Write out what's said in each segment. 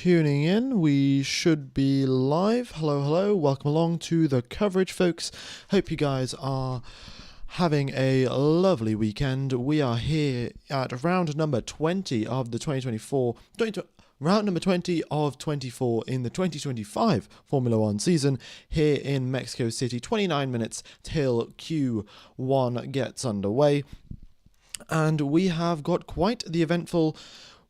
tuning in. We should be live. Hello, hello. Welcome along to the coverage, folks. Hope you guys are having a lovely weekend. We are here at round number 20 of the 2024 number 20 of 24 in the 2025 Formula One season here in Mexico City. 29 minutes till Q1 gets underway. And we have got quite the eventful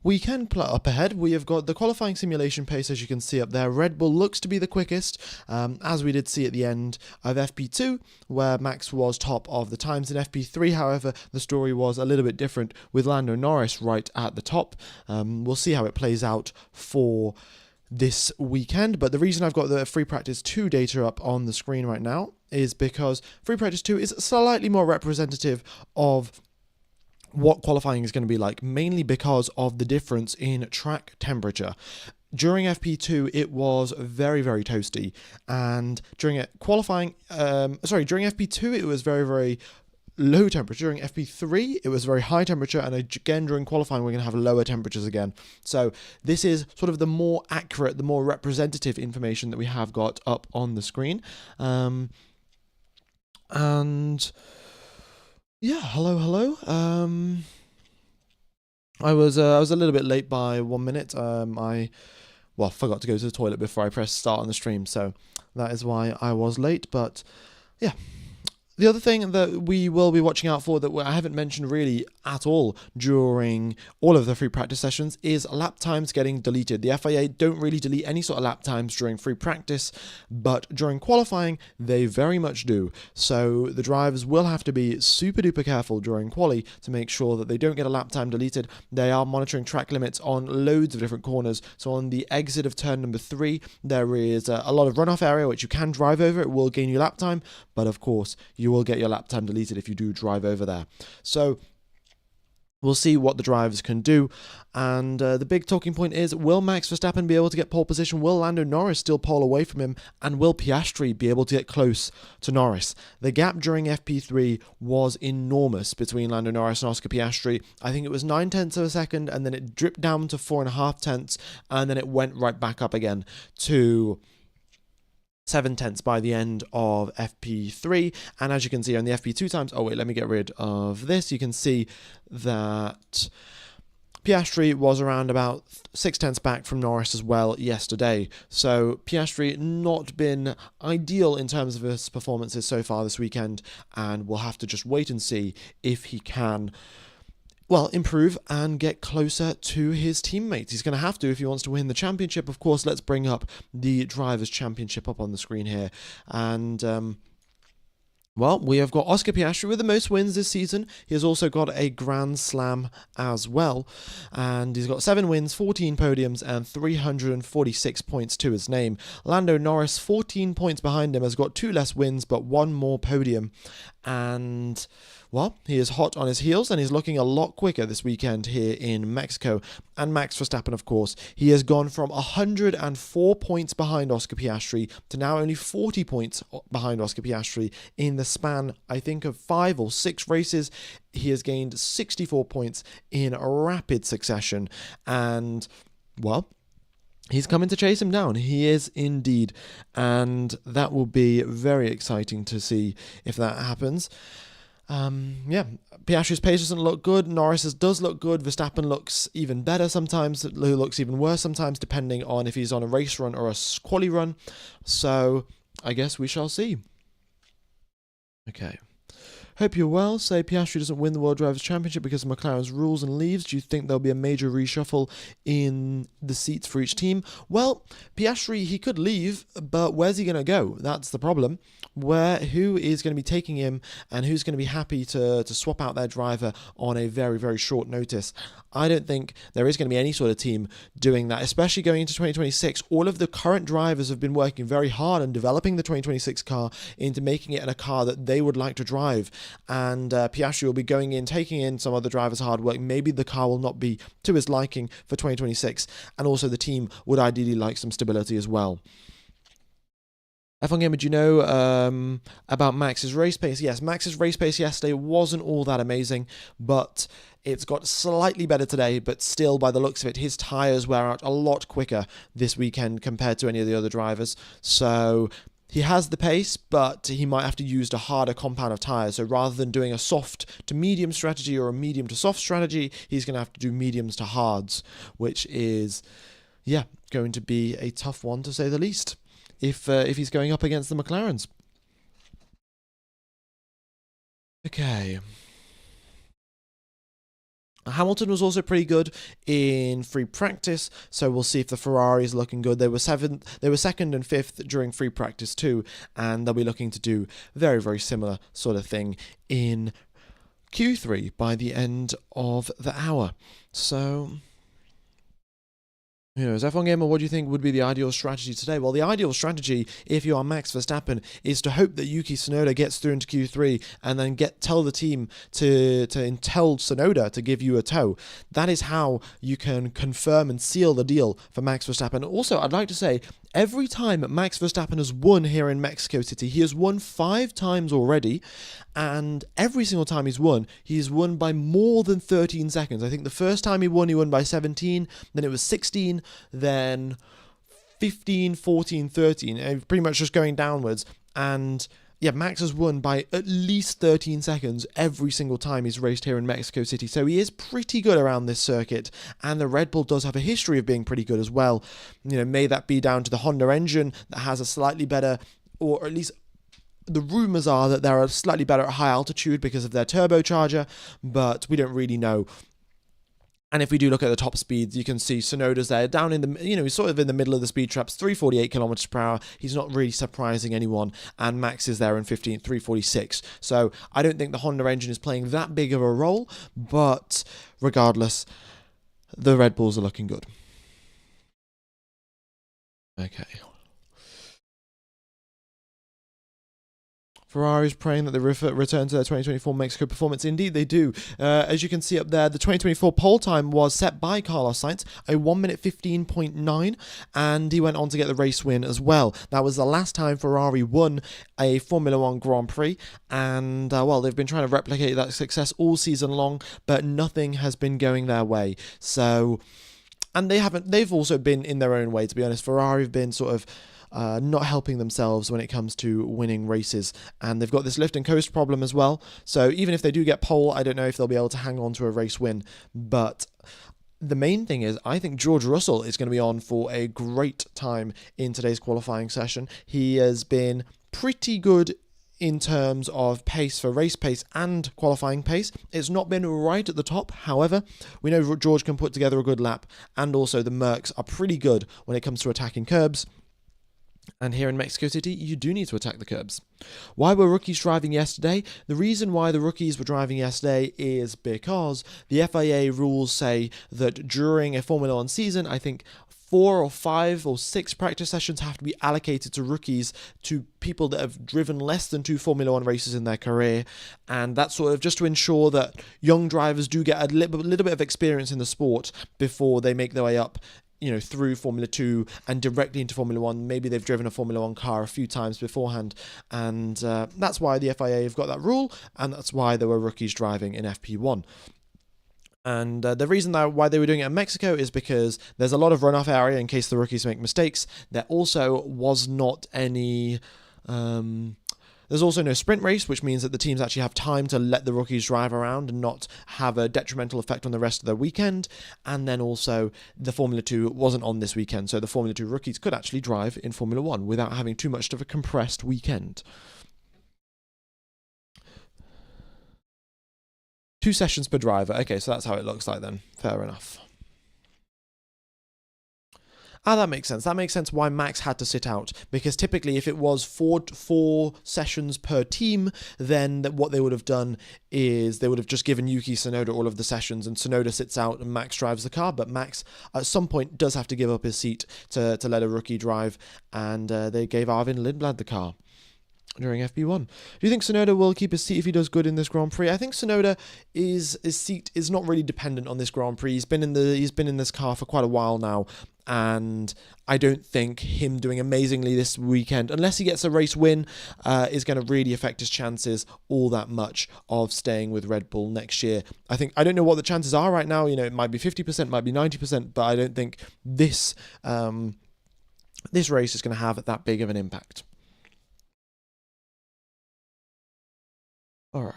weekend up ahead. We have got the qualifying simulation pace, as you can see up there. Red Bull looks to be the quickest, as we did see at the end of FP2, where Max was top of the times. In FP3, however, the story was a little bit different, with Lando Norris right at the top. We'll see how it plays out for this weekend, but the reason I've got the Free Practice 2 data up on the screen right now is because Free Practice 2 is slightly more representative of what qualifying is going to be like, mainly because of the difference in track temperature. During FP2, it was very, very toasty, and during during FP2, it was very, very low temperature. During FP3, it was very high temperature, and again, during qualifying, we're going to have lower temperatures again. So this is sort of the more accurate, the more representative information that we have got up on the screen. And yeah, hello. I was a little bit late by 1 minute. I forgot to go to the toilet before I pressed start on the stream, so that is why I was late. But yeah. The other thing that we will be watching out for that I haven't mentioned really at all during all of the free practice sessions is lap times getting deleted. The FIA don't really delete any sort of lap times during free practice, but during qualifying, they very much do. So the drivers will have to be super duper careful during quali to make sure that they don't get a lap time deleted. They are monitoring track limits on loads of different corners. So on the exit of turn number 3, there is a lot of runoff area which you can drive over. It will gain you lap time, but of course, you will get your lap time deleted if you do drive over there. So we'll see what the drivers can do. And the big talking point is, will Max Verstappen be able to get pole position? Will Lando Norris still pole away from him? And will Piastri be able to get close to Norris? The gap during FP3 was enormous between Lando Norris and Oscar Piastri. I think it was 9/10 of a second, and then it dripped down to 4.5 tenths, and then it went right back up again to 7 tenths by the end of FP3. And as you can see on the FP2 times, let me get rid of this. You can see that Piastri was around about 6 tenths back from Norris as well yesterday. So Piastri not been ideal in terms of his performances so far this weekend, and we'll have to just wait and see if he can improve and get closer to his teammates. He's going to have to if he wants to win the championship. Of course, let's bring up the Drivers' Championship up on the screen here. And, we have got Oscar Piastri with the most wins this season. He has also got a Grand Slam as well. And he's got 7 wins, 14 podiums, and 346 points to his name. Lando Norris, 14 points behind him, has got 2 less wins, but 1 more podium. And he is hot on his heels, and he's looking a lot quicker this weekend here in Mexico. And Max Verstappen, of course, he has gone from 104 points behind Oscar Piastri to now only 40 points behind Oscar Piastri in the span, I think, of 5 or 6 races. He has gained 64 points in a rapid succession, and, he's coming to chase him down. He is indeed, and that will be very exciting to see if that happens. Piastri's pace doesn't look good. Norris's does look good. Verstappen looks even better sometimes. Lou looks even worse sometimes, depending on if he's on a race run or a quali run. So I guess we shall see. Okay. Hope you're well. Say Piastri doesn't win the World Drivers' Championship because of McLaren's rules and leaves. Do you think there'll be a major reshuffle in the seats for each team? Well, Piastri, he could leave, but where's he going to go? That's the problem. Who is going to be taking him, and who's going to be happy to swap out their driver on a very, very short notice? I don't think there is going to be any sort of team doing that, especially going into 2026. All of the current drivers have been working very hard on developing the 2026 car into making it a car that they would like to drive. And Piastri will be going in, taking in some other drivers' hard work. Maybe the car will not be to his liking for 2026. And also the team would ideally like some stability as well. F1 Gamer, do you know about Max's race pace? Yes, Max's race pace yesterday wasn't all that amazing, but it's got slightly better today, but still, by the looks of it, his tyres wear out a lot quicker this weekend compared to any of the other drivers. So he has the pace, but he might have to use a harder compound of tyres. So rather than doing a soft to medium strategy or a medium to soft strategy, he's going to have to do mediums to hards, which is, yeah, going to be a tough one to say the least, if he's going up against the McLarens. Okay. Hamilton was also pretty good in free practice, so we'll see if the Ferrari is looking good. They were second and fifth during free practice too, and they'll be looking to do very, very similar sort of thing in Q3 by the end of the hour. So, as F1 Gamer, what do you think would be the ideal strategy today? Well, the ideal strategy, if you are Max Verstappen, is to hope that Yuki Tsunoda gets through into Q3 and then tell the team to tell Tsunoda to give you a tow. That is how you can confirm and seal the deal for Max Verstappen. Also, I'd like to say, every time Max Verstappen has won here in Mexico City, he has won 5 times already, and every single time he's won by more than 13 seconds. I think the first time he won by 17, then it was 16, then 15, 14, 13, and pretty much just going downwards. And yeah, Max has won by at least 13 seconds every single time he's raced here in Mexico City. So he is pretty good around this circuit, and the Red Bull does have a history of being pretty good as well. May that be down to the Honda engine that has a slightly better, or at least the rumours are that they're slightly better at high altitude because of their turbocharger, but we don't really know. And if we do look at the top speeds, you can see Tsunoda's there, down in the, he's sort of in the middle of the speed traps, 348 kilometers per hour. He's not really surprising anyone. And Max is there in 346. So I don't think the Honda engine is playing that big of a role, but regardless, the Red Bulls are looking good. Okay. Ferrari's praying that they return to their 2024 Mexico performance. Indeed, they do. As you can see up there, the 2024 pole time was set by Carlos Sainz, a 1 minute 15.9, and he went on to get the race win as well. That was the last time Ferrari won a Formula One Grand Prix, and they've been trying to replicate that success all season long, but nothing has been going their way. So, and they've also been in their own way, to be honest. Ferrari have been sort of not helping themselves when it comes to winning races, and they've got this lift and coast problem as well. So even if they do get pole, I don't know if they'll be able to hang on to a race win. But the main thing is, I think George Russell is going to be on for a great time in today's qualifying session. He has been pretty good in terms of pace for race pace and qualifying pace. It's not been right at the top. However, we know George can put together a good lap, and also the Mercs are pretty good when it comes to attacking curbs. And here in Mexico City, you do need to attack the curbs. Why were rookies driving yesterday? The reason why the rookies were driving yesterday is because the FIA rules say that during a Formula One season, I think 4 or 5 or 6 practice sessions have to be allocated to rookies, to people that have driven less than 2 Formula One races in their career. And that's sort of just to ensure that young drivers do get a little bit of experience in the sport before they make their way up through Formula 2 and directly into Formula 1. Maybe they've driven a Formula 1 car a few times beforehand, and that's why the FIA have got that rule, and that's why there were rookies driving in FP1. And the reason why they were doing it in Mexico is because there's a lot of runoff area in case the rookies make mistakes. There also was not any... There's also no sprint race, which means that the teams actually have time to let the rookies drive around and not have a detrimental effect on the rest of the weekend. And then also, the Formula 2 wasn't on this weekend, so the Formula 2 rookies could actually drive in Formula 1 without having too much of a compressed weekend. 2 sessions per driver. Okay, so that's how it looks like then. Fair enough. That makes sense. That makes sense why Max had to sit out, because typically if it was four sessions per team, then what they would have done is they would have just given Yuki Tsunoda all of the sessions, and Tsunoda sits out and Max drives the car. But Max at some point does have to give up his seat to let a rookie drive, and they gave Arvin Lindblad the car during FP1. Do you think Tsunoda will keep his seat if he does good in this Grand Prix? I think Tsunoda his seat is not really dependent on this Grand Prix. He's been in this car for quite a while now, and I don't think him doing amazingly this weekend, unless he gets a race win, is going to really affect his chances all that much of staying with Red Bull next year. I don't know what the chances are right now. It might be 50%, might be 90%, but I don't think this race is going to have that big of an impact. All right.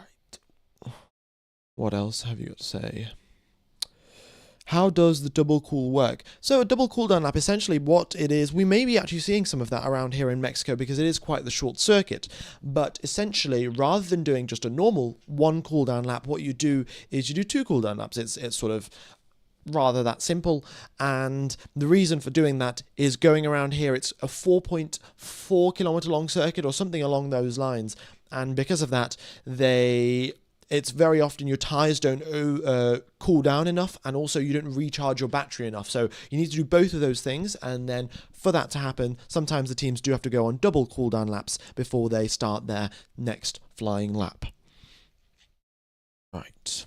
What else have you got to say? How does the double cool work? So a double cooldown lap, essentially what it is, we may be actually seeing some of that around here in Mexico because it is quite the short circuit. But essentially, rather than doing just a normal one cooldown lap, what you do is you do two cooldown laps. It's sort of rather that simple, and the reason for doing that is going around here, it's a 4.4 kilometer long circuit or something along those lines, and because of that, it's very often your tires don't cool down enough, and also you don't recharge your battery enough. So you need to do both of those things, and then for that to happen, sometimes the teams do have to go on double cooldown laps before they start their next flying lap. Right.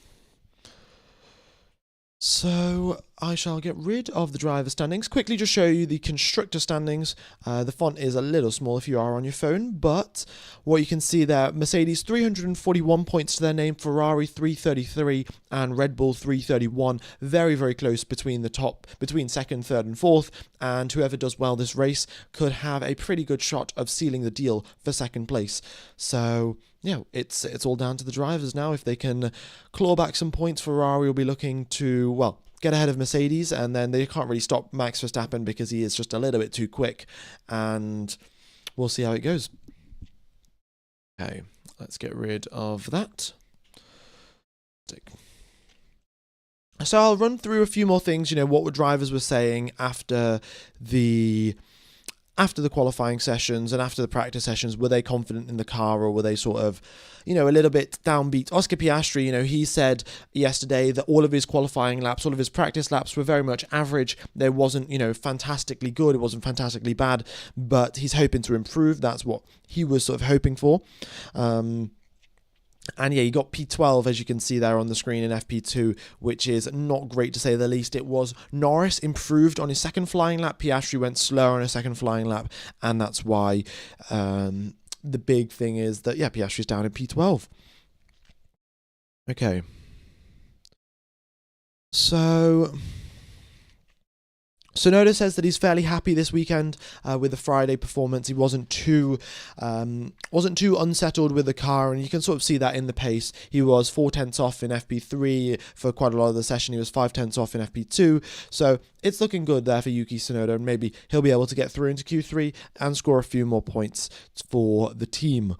So I shall get rid of the driver standings. Quickly just show you the constructor standings. The font is a little small if you are on your phone, but what you can see there, Mercedes 341 points to their name, Ferrari 333, and Red Bull 331. Very, very close between second, third, and fourth, and whoever does well this race could have a pretty good shot of sealing the deal for second place. So yeah, it's all down to the drivers now. If they can claw back some points, Ferrari will be looking to, get ahead of Mercedes, and then they can't really stop Max Verstappen because he is just a little bit too quick, and we'll see how it goes. Okay, let's get rid of that. So I'll run through a few more things, what drivers were saying after the qualifying sessions and after the practice sessions. Were they confident in the car, or were they sort of, a little bit downbeat? Oscar Piastri, he said yesterday that all of his qualifying laps, all of his practice laps were very much average. There wasn't, fantastically good. It wasn't fantastically bad, but he's hoping to improve. That's what he was sort of hoping for. And yeah, you got P12, as you can see there on the screen, in FP2, which is not great to say the least. It was Norris improved on his second flying lap. Piastri went slower on his second flying lap, and that's why the big thing is that, Piastri's down in P12. Okay. So Sonoda says that he's fairly happy this weekend with the Friday performance. He wasn't too unsettled with the car, and you can sort of see that in the pace. He was 4/10 off in FP3 for quite a lot of the session. He was 5/10 off in FP2, so it's looking good there for Yuki Tsunoda, and maybe he'll be able to get through into Q3 and score a few more points for the team.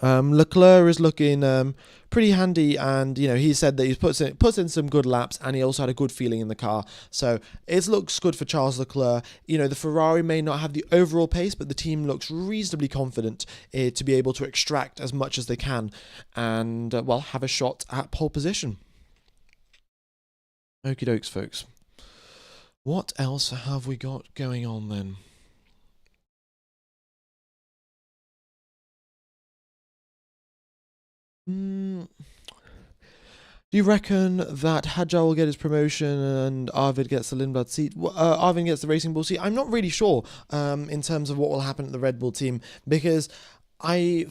Leclerc is looking pretty handy, and he said that he's puts in some good laps, and he also had a good feeling in the car. So it looks good for Charles Leclerc. The Ferrari may not have the overall pace, but the team looks reasonably confident to be able to extract as much as they can, and have a shot at pole position. Okie dokes, folks. What else have we got going on then? Do you reckon that Hadjar will get his promotion and Arvid gets the Lindblad seat? Arvid gets the Racing Bull seat? I'm not really sure in terms of what will happen at the Red Bull team, because I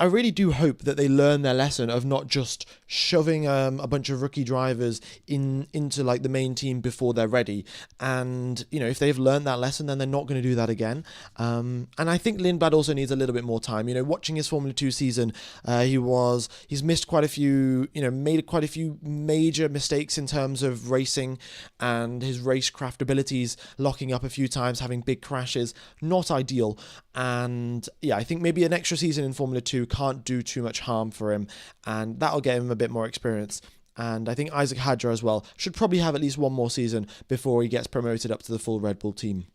really do hope that they learn their lesson of not just shoving a bunch of rookie drivers into like the main team before they're ready. And if they've learned that lesson, then they're not going to do that again. And I think Lindblad also needs a little bit more time. Watching his Formula 2 season, he's missed quite a few, made quite a few major mistakes in terms of racing, and his racecraft abilities locking up a few times, having big crashes, not ideal. And I think maybe an extra season in Formula 2 can't do too much harm for him, and that'll get him a bit more experience. And I think Isaac Hadjar as well should probably have at least one more season before he gets promoted up to the full Red Bull team.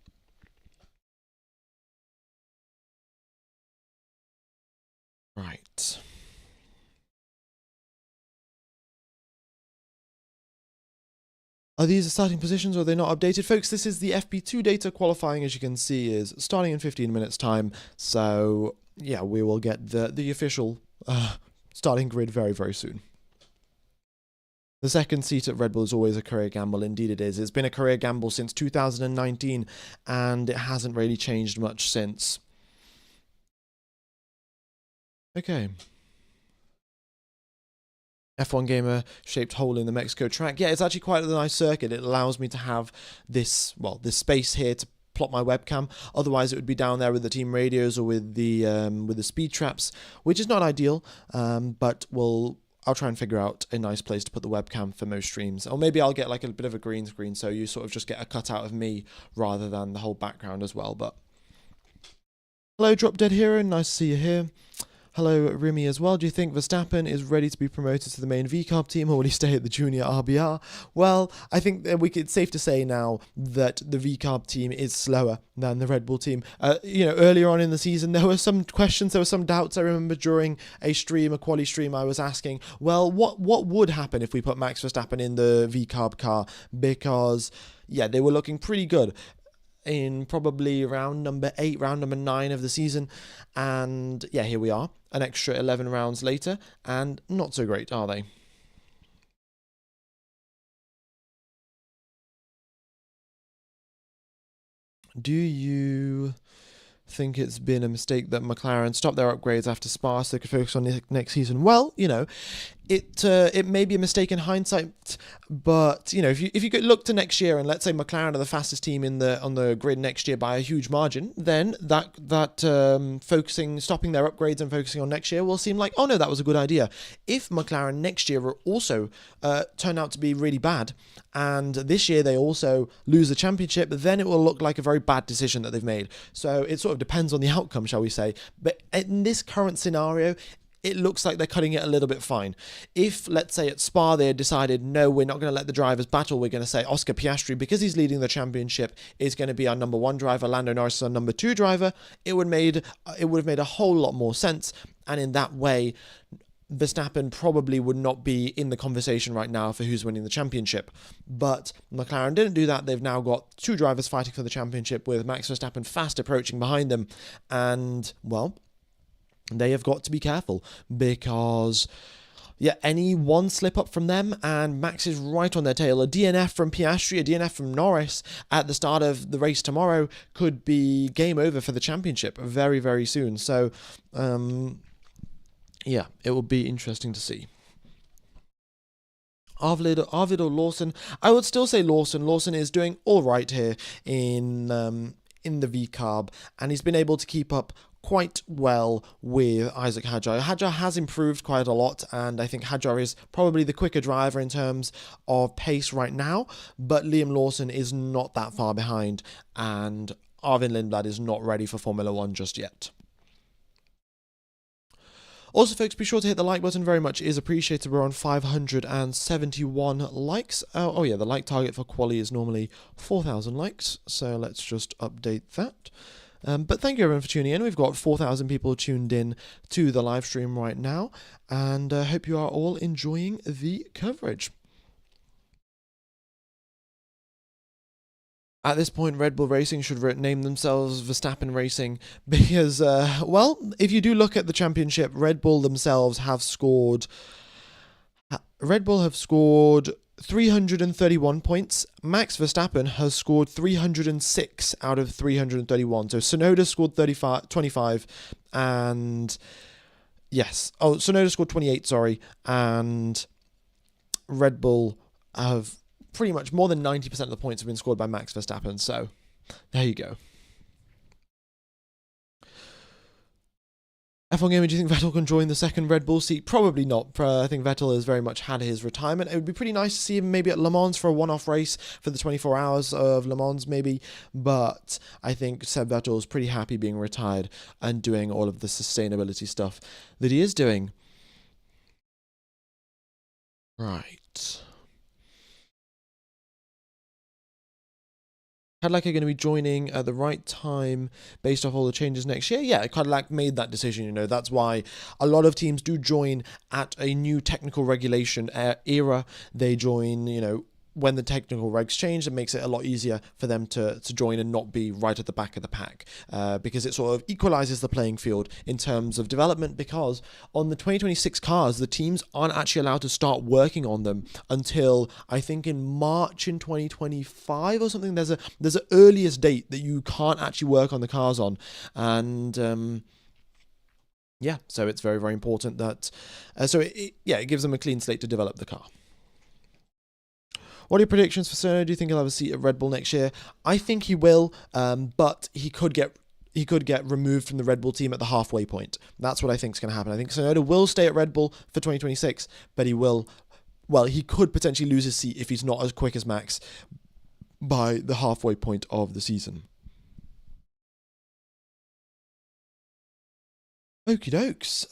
Right. Are these the starting positions, or are they not updated? Folks, this is the FP2 data. Qualifying, as you can see, is starting in 15 minutes time. So we will get the official starting grid very, very soon. The second seat at Red Bull is always a career gamble. Indeed it is. It's been a career gamble since 2019, and it hasn't really changed much since. Okay. F1 Gamer shaped hole in the Mexico track. Yeah, it's actually quite a nice circuit. It allows me to have this, well, this space here to plot my webcam. Otherwise, it would be down there with the team radios or with the speed traps, which is not ideal. But I'll try and figure out a nice place to put the webcam for most streams. Or maybe I'll get like a bit of a green screen so you sort of just get a cutout of me rather than the whole background as well. But hello, Drop Dead Hero. Nice to see you here. Hello, Remy as well. Do you think Verstappen is ready to be promoted to the main VCARB team, or will he stay at the junior RBR? Well, I think that it's safe to say now that the VCARB team is slower than the Red Bull team. Earlier on in the season, there were some questions, there were some doubts. I remember during a QUALI stream, I was asking, well, what would happen if we put Max Verstappen in the VCARB car? Because, yeah, they were looking pretty good in probably round number 8, round number 9 of the season. And yeah, here we are, an extra 11 rounds later, and not so great, are they? Do you think it's been a mistake that McLaren stopped their upgrades after Spa so they could focus on the next season? Well, it may be a mistake in hindsight, but if you could look to next year and let's say McLaren are the fastest team on the grid next year by a huge margin, then stopping their upgrades and focusing on next year will seem like, oh no, that was a good idea. If McLaren next year will also turn out to be really bad, and this year they also lose the championship, then it will look like a very bad decision that they've made. So it sort of depends on the outcome, shall we say. But in this current scenario, it looks like they're cutting it a little bit fine. If, let's say, at Spa they had decided, no, we're not going to let the drivers battle, we're going to say Oscar Piastri, because he's leading the championship, is going to be our number 1 driver, Lando Norris is our number 2 driver, it would have made a whole lot more sense, and in that way, Verstappen probably would not be in the conversation right now for who's winning the championship. But McLaren didn't do that. They've now got 2 drivers fighting for the championship with Max Verstappen fast approaching behind them. And, well, they have got to be careful because, yeah, any one slip up from them and Max is right on their tail. A DNF from Piastri, a DNF from Norris at the start of the race tomorrow could be game over for the championship very, very soon. So, yeah, it will be interesting to see. Arvid or Lawson? I would still say Lawson. Lawson is doing all right here in the VCARB, and he's been able to keep up quite well with Isaac Hadjar. Hadjar has improved quite a lot, and I think Hadjar is probably the quicker driver in terms of pace right now, but Liam Lawson is not that far behind, and Arvin Lindblad is not ready for Formula 1 just yet. Also, folks, be sure to hit the like button. Very much is appreciated. We're on 571 likes. Oh yeah, the like target for QUALI is normally 4,000 likes. So let's just update that. But thank you everyone for tuning in. We've got 4,000 people tuned in to the live stream right now. And I hope you are all enjoying the coverage. At this point, Red Bull Racing should name themselves Verstappen Racing because, well, if you do look at the championship, Red Bull themselves have scored 331 points. Max Verstappen has scored 306 out of 331. So Tsunoda scored 25, and yes, Tsunoda scored 28, sorry, and Red Bull have pretty much more than 90% of the points have been scored by Max Verstappen. So there you go. F1 Gamer, do you think Vettel can join the second Red Bull seat? Probably not. I think Vettel has very much had his retirement. It would be pretty nice to see him maybe at Le Mans for a one-off race for the 24 hours of Le Mans maybe. But I think Seb Vettel is pretty happy being retired and doing all of the sustainability stuff that he is doing. Right. Cadillac are going to be joining at the right time based off all the changes next year. Yeah, Cadillac made that decision, that's why a lot of teams do join at a new technical regulation era. They join, when the technical regs change, it makes it a lot easier for them to join and not be right at the back of the pack, because it sort of equalizes the playing field in terms of development, because on the 2026 cars, the teams aren't actually allowed to start working on them until, I think, in March in 2025 or something. There's an earliest date that you can't actually work on the cars on, and yeah, so it's very, very important that, it gives them a clean slate to develop the car. What are your predictions for Tsunoda? Do you think he'll have a seat at Red Bull next year? I think he will, but he could get removed from the Red Bull team at the halfway point. That's what I think is going to happen. I think Tsunoda will stay at Red Bull for 2026, but he could potentially lose his seat if he's not as quick as Max by the halfway point of the season. Okie dokes.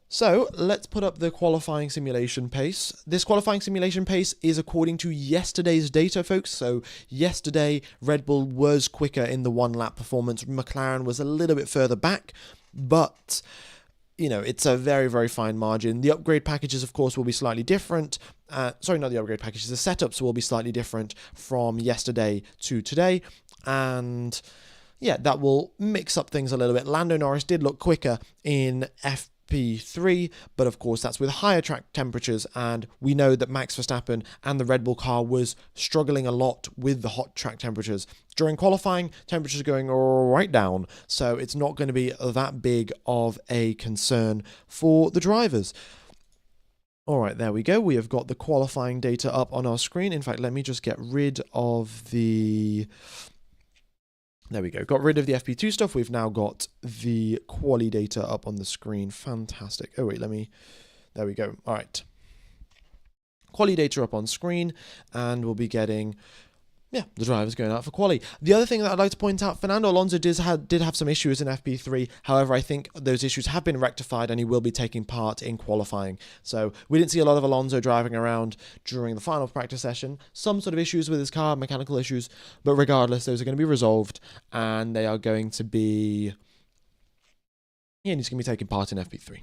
So let's put up the qualifying simulation pace. This qualifying simulation pace is according to yesterday's data, folks. So yesterday, Red Bull was quicker in the one-lap performance. McLaren was a little bit further back, but it's a very, very fine margin. The upgrade packages, of course, will be slightly different. Sorry, not the upgrade packages. The setups will be slightly different from yesterday to today, and yeah, that will mix up things a little bit. Lando Norris did look quicker in FP3, but of course that's with higher track temperatures, and we know that Max Verstappen and the Red Bull car was struggling a lot with the hot track temperatures. During qualifying, temperatures are going right down, so it's not going to be that big of a concern for the drivers. All right, there we go. We have got the qualifying data up on our screen. In fact, let me just get rid of the... There we go. Got rid of the FP2 stuff. We've now got the QUALI data up on the screen. Fantastic. Oh, wait, there we go. All right. QUALI data up on screen, and we'll be getting... the drivers going out for QUALI. The other thing that I'd like to point out, Fernando Alonso did have some issues in FP3. However, I think those issues have been rectified, and he will be taking part in qualifying. So we didn't see a lot of Alonso driving around during the final practice session. Some sort of issues with his car, mechanical issues, but regardless, those are going to be resolved, and they are going to be... he's going to be taking part in FP3.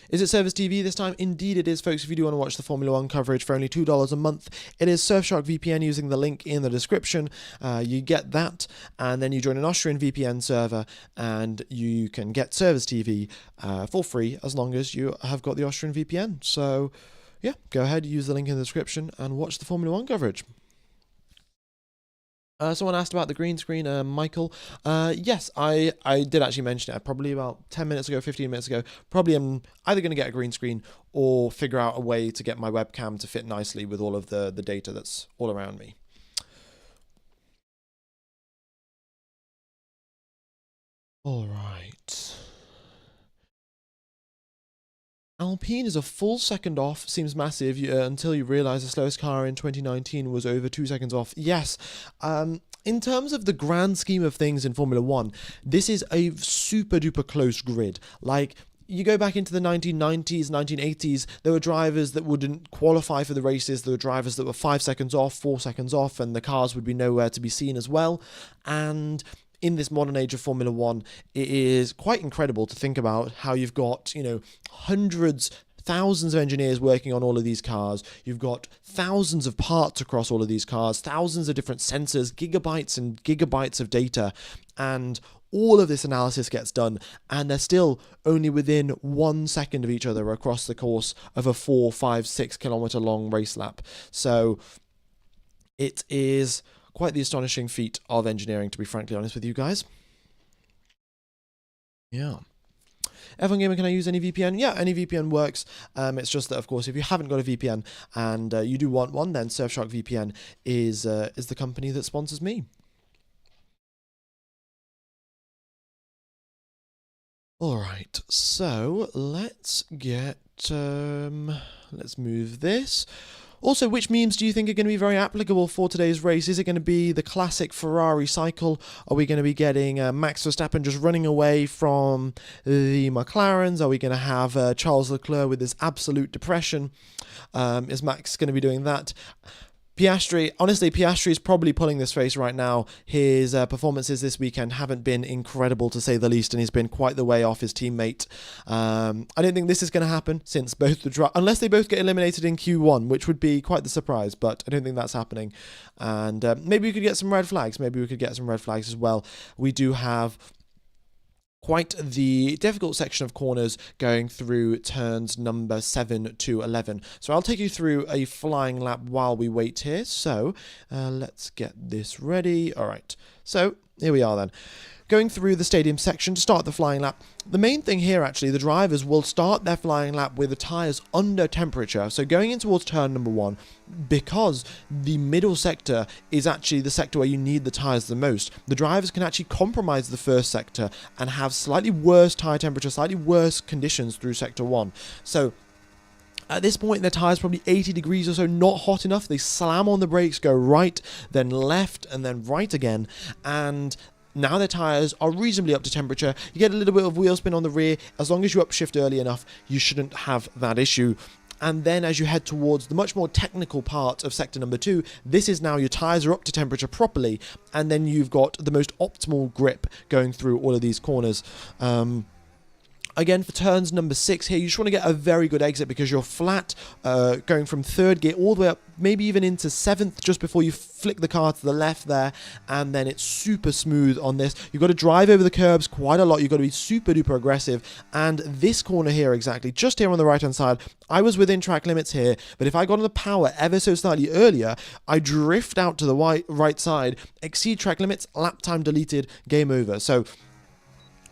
Is it Service TV this time? Indeed it is, folks. If you do want to watch the Formula 1 coverage for only $2 a month, it is Surfshark VPN using the link in the description. You get that, and then you join an Austrian VPN server, and you can get Service TV for free as long as you have got the Austrian VPN. So, yeah, go ahead, use the link in the description, and watch the Formula 1 coverage. Someone asked about the green screen, Michael. Yes, I did actually mention it probably about 10 minutes ago, 15 minutes ago. Probably I'm either going to get a green screen or figure out a way to get my webcam to fit nicely with all of the data that's all around me. All right. Alpine is a full second off, seems massive, until you realise the slowest car in 2019 was over 2 seconds off. Yes, in terms of the grand scheme of things in Formula 1, this is a super duper close grid. Like, you go back into the 1990s, 1980s, there were drivers that wouldn't qualify for the races, there were drivers that were 5 seconds off, 4 seconds off, and the cars would be nowhere to be seen as well, and... in this modern age of Formula 1, it is quite incredible to think about how you've got, hundreds, thousands of engineers working on all of these cars. You've got thousands of parts across all of these cars, thousands of different sensors, gigabytes and gigabytes of data, and all of this analysis gets done, and they're still only within 1 second of each other across the course of a 4, 5, 6 kilometer long race lap. So it is... quite the astonishing feat of engineering, to be frankly honest with you guys. Yeah. F1 Gamer, can I use any VPN? Yeah, any VPN works. It's just that, of course, if you haven't got a VPN and you do want one, then Surfshark VPN is the company that sponsors me. All right, so let's get... let's move this. Also, which memes do you think are going to be very applicable for today's race? Is it going to be the classic Ferrari cycle? Are we going to be getting Max Verstappen just running away from the McLarens? Are we going to have Charles Leclerc with his absolute depression? Is Max going to be doing that? Piastri, honestly, Piastri is probably pulling this race right now. His performances this weekend haven't been incredible, to say the least, and he's been quite the way off his teammate. I don't think this is going to happen, since both unless they both get eliminated in Q1, which would be quite the surprise, but I don't think that's happening. And maybe we could get some red flags. Maybe we could get some red flags as well. We do have quite the difficult section of corners going through turns number 7 to 11. So I'll take you through a flying lap while we wait here. So let's get this ready. All right. So here we are then. Going through the stadium section to start the flying lap. The main thing here, actually, the drivers will start their flying lap with the tyres under temperature. So going in towards turn number 1, because the middle sector is actually the sector where you need the tyres the most, the drivers can actually compromise the first sector and have slightly worse tyre temperature, slightly worse conditions through sector 1. So at this point, their tyres probably 80 degrees or so, not hot enough. They slam on the brakes, go right, then left, and then right again. And now their tyres are reasonably up to temperature. You get a little bit of wheel spin on the rear. As long as you upshift early enough, you shouldn't have that issue. And then as you head towards the much more technical part of sector number 2, this is now your tyres are up to temperature properly, and then you've got the most optimal grip going through all of these corners. Again, for turns number 6 here, you just want to get a very good exit because you're flat, going from 3rd gear all the way up, maybe even into 7th, just before you flick the car to the left there, and then it's super smooth on this. You've got to drive over the curbs quite a lot. You've got to be super duper aggressive, and this corner here exactly, just here on the right hand side, I was within track limits here, but if I got on the power ever so slightly earlier, I drift out to the right side, exceed track limits, lap time deleted, game over. So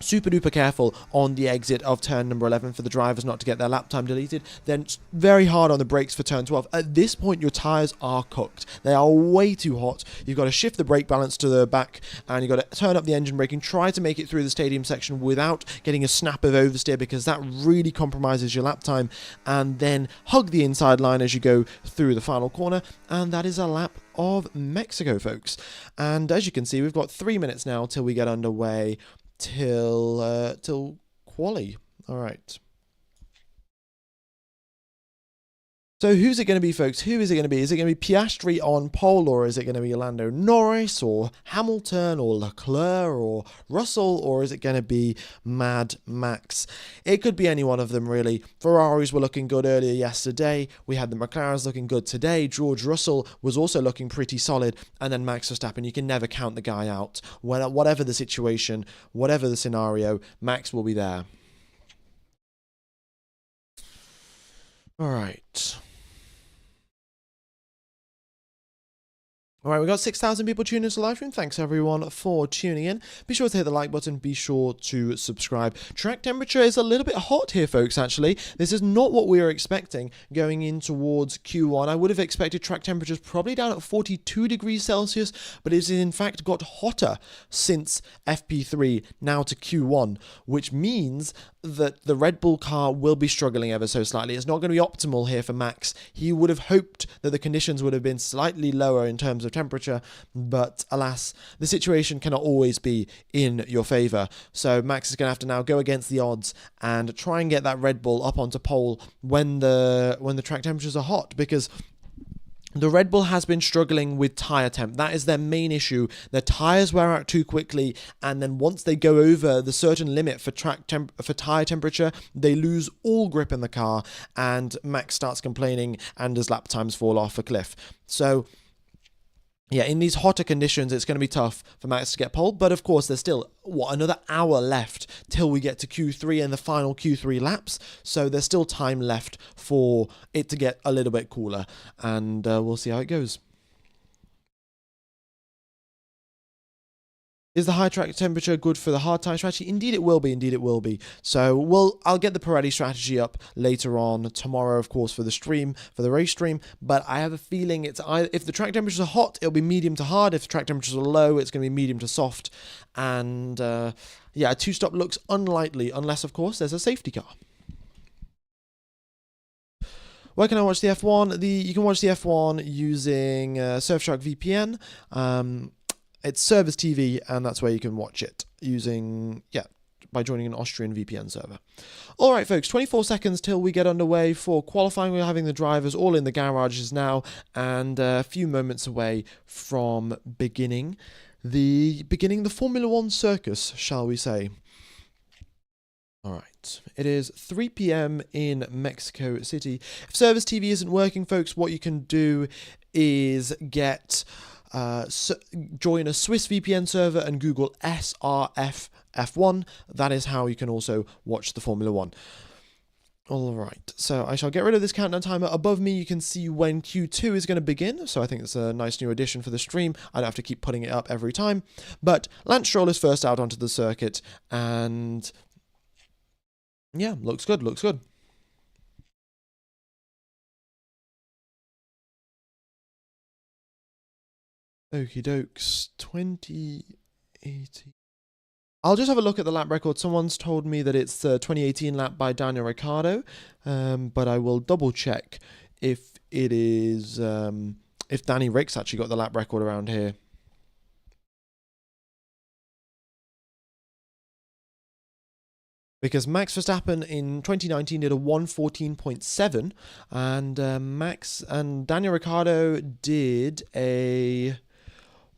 super duper careful on the exit of turn number 11 for the drivers not to get their lap time deleted. Then very hard on the brakes for turn 12. At this point, your tyres are cooked. They are way too hot. You've got to shift the brake balance to the back, and you've got to turn up the engine braking, try to make it through the stadium section without getting a snap of oversteer, because that really compromises your lap time. And then hug the inside line as you go through the final corner, and that is a lap of Mexico, folks. And as you can see, we've got 3 minutes now till we get underway, till quali. All right. So who's it going to be, folks? Who is it going to be? Is it going to be Piastri on pole, or is it going to be Lando Norris, or Hamilton, or Leclerc, or Russell, or is it going to be Mad Max? It could be any one of them, really. Ferraris were looking good earlier yesterday. We had the McLarens looking good today. George Russell was also looking pretty solid. And then Max Verstappen, you can never count the guy out. Whatever the situation, whatever the scenario, Max will be there. All right. Alright, we've got 6,000 people tuning into the live stream. Thanks everyone for tuning in. Be sure to hit the like button. Be sure to subscribe. Track temperature is a little bit hot here, folks, actually. This is not what we were expecting going in towards Q1. I would have expected track temperatures probably down at 42 degrees Celsius, but it's in fact got hotter since FP3 now to Q1, which means that the Red Bull car will be struggling ever so slightly. It's not going to be optimal here for Max. He would have hoped that the conditions would have been slightly lower in terms of temperature, but alas, the situation cannot always be in your favor. So Max is going to have to now go against the odds and try and get that Red Bull up onto pole when the track temperatures are hot, because the Red Bull has been struggling with tyre temp. That is their main issue. Their tyres wear out too quickly, and then once they go over the certain limit for tyre temperature, they lose all grip in the car, and Max starts complaining, and his lap times fall off a cliff. So yeah, in these hotter conditions, it's going to be tough for Max to get pole. But of course, there's still, another hour left till we get to Q3 and the final Q3 laps. So there's still time left for it to get a little bit cooler. And we'll see how it goes. Is the high track temperature good for the hard tyre strategy? Indeed it will be, indeed it will be. So I'll get the Pirelli strategy up later on tomorrow, of course, for the race stream, but I have a feeling it's either, if the track temperatures are hot, it'll be medium to hard. If the track temperatures are low, it's going to be medium to soft. And yeah, a two-stop looks unlikely, unless, of course, there's a safety car. Where can I watch the F1? You can watch the F1 using Surfshark VPN. It's Service TV, and that's where you can watch it using, by joining an Austrian VPN server. All right, folks, 24 seconds till we get underway for qualifying. We're having the drivers all in the garages now, and a few moments away from beginning the Formula One circus, shall we say. All right, it is 3 p.m. in Mexico City. If Service TV isn't working, folks, what you can do is get join a Swiss VPN server and Google SRF F1. That is how you can also watch the Formula One. All right, so I shall get rid of this countdown timer. Above me, you can see when Q2 is going to begin, so I think it's a nice new addition for the stream. I don't have to keep putting it up every time. But Lance Stroll is first out onto the circuit, and yeah, looks good, looks good. Okie dokes, 2018. I'll just have a look at the lap record. Someone's told me that it's the 2018 lap by Daniel Ricciardo, but I will double check if it is, if Danny Rick's actually got the lap record around here. Because Max Verstappen in 2019 did a 1:14.7, and Max and Daniel Ricciardo did a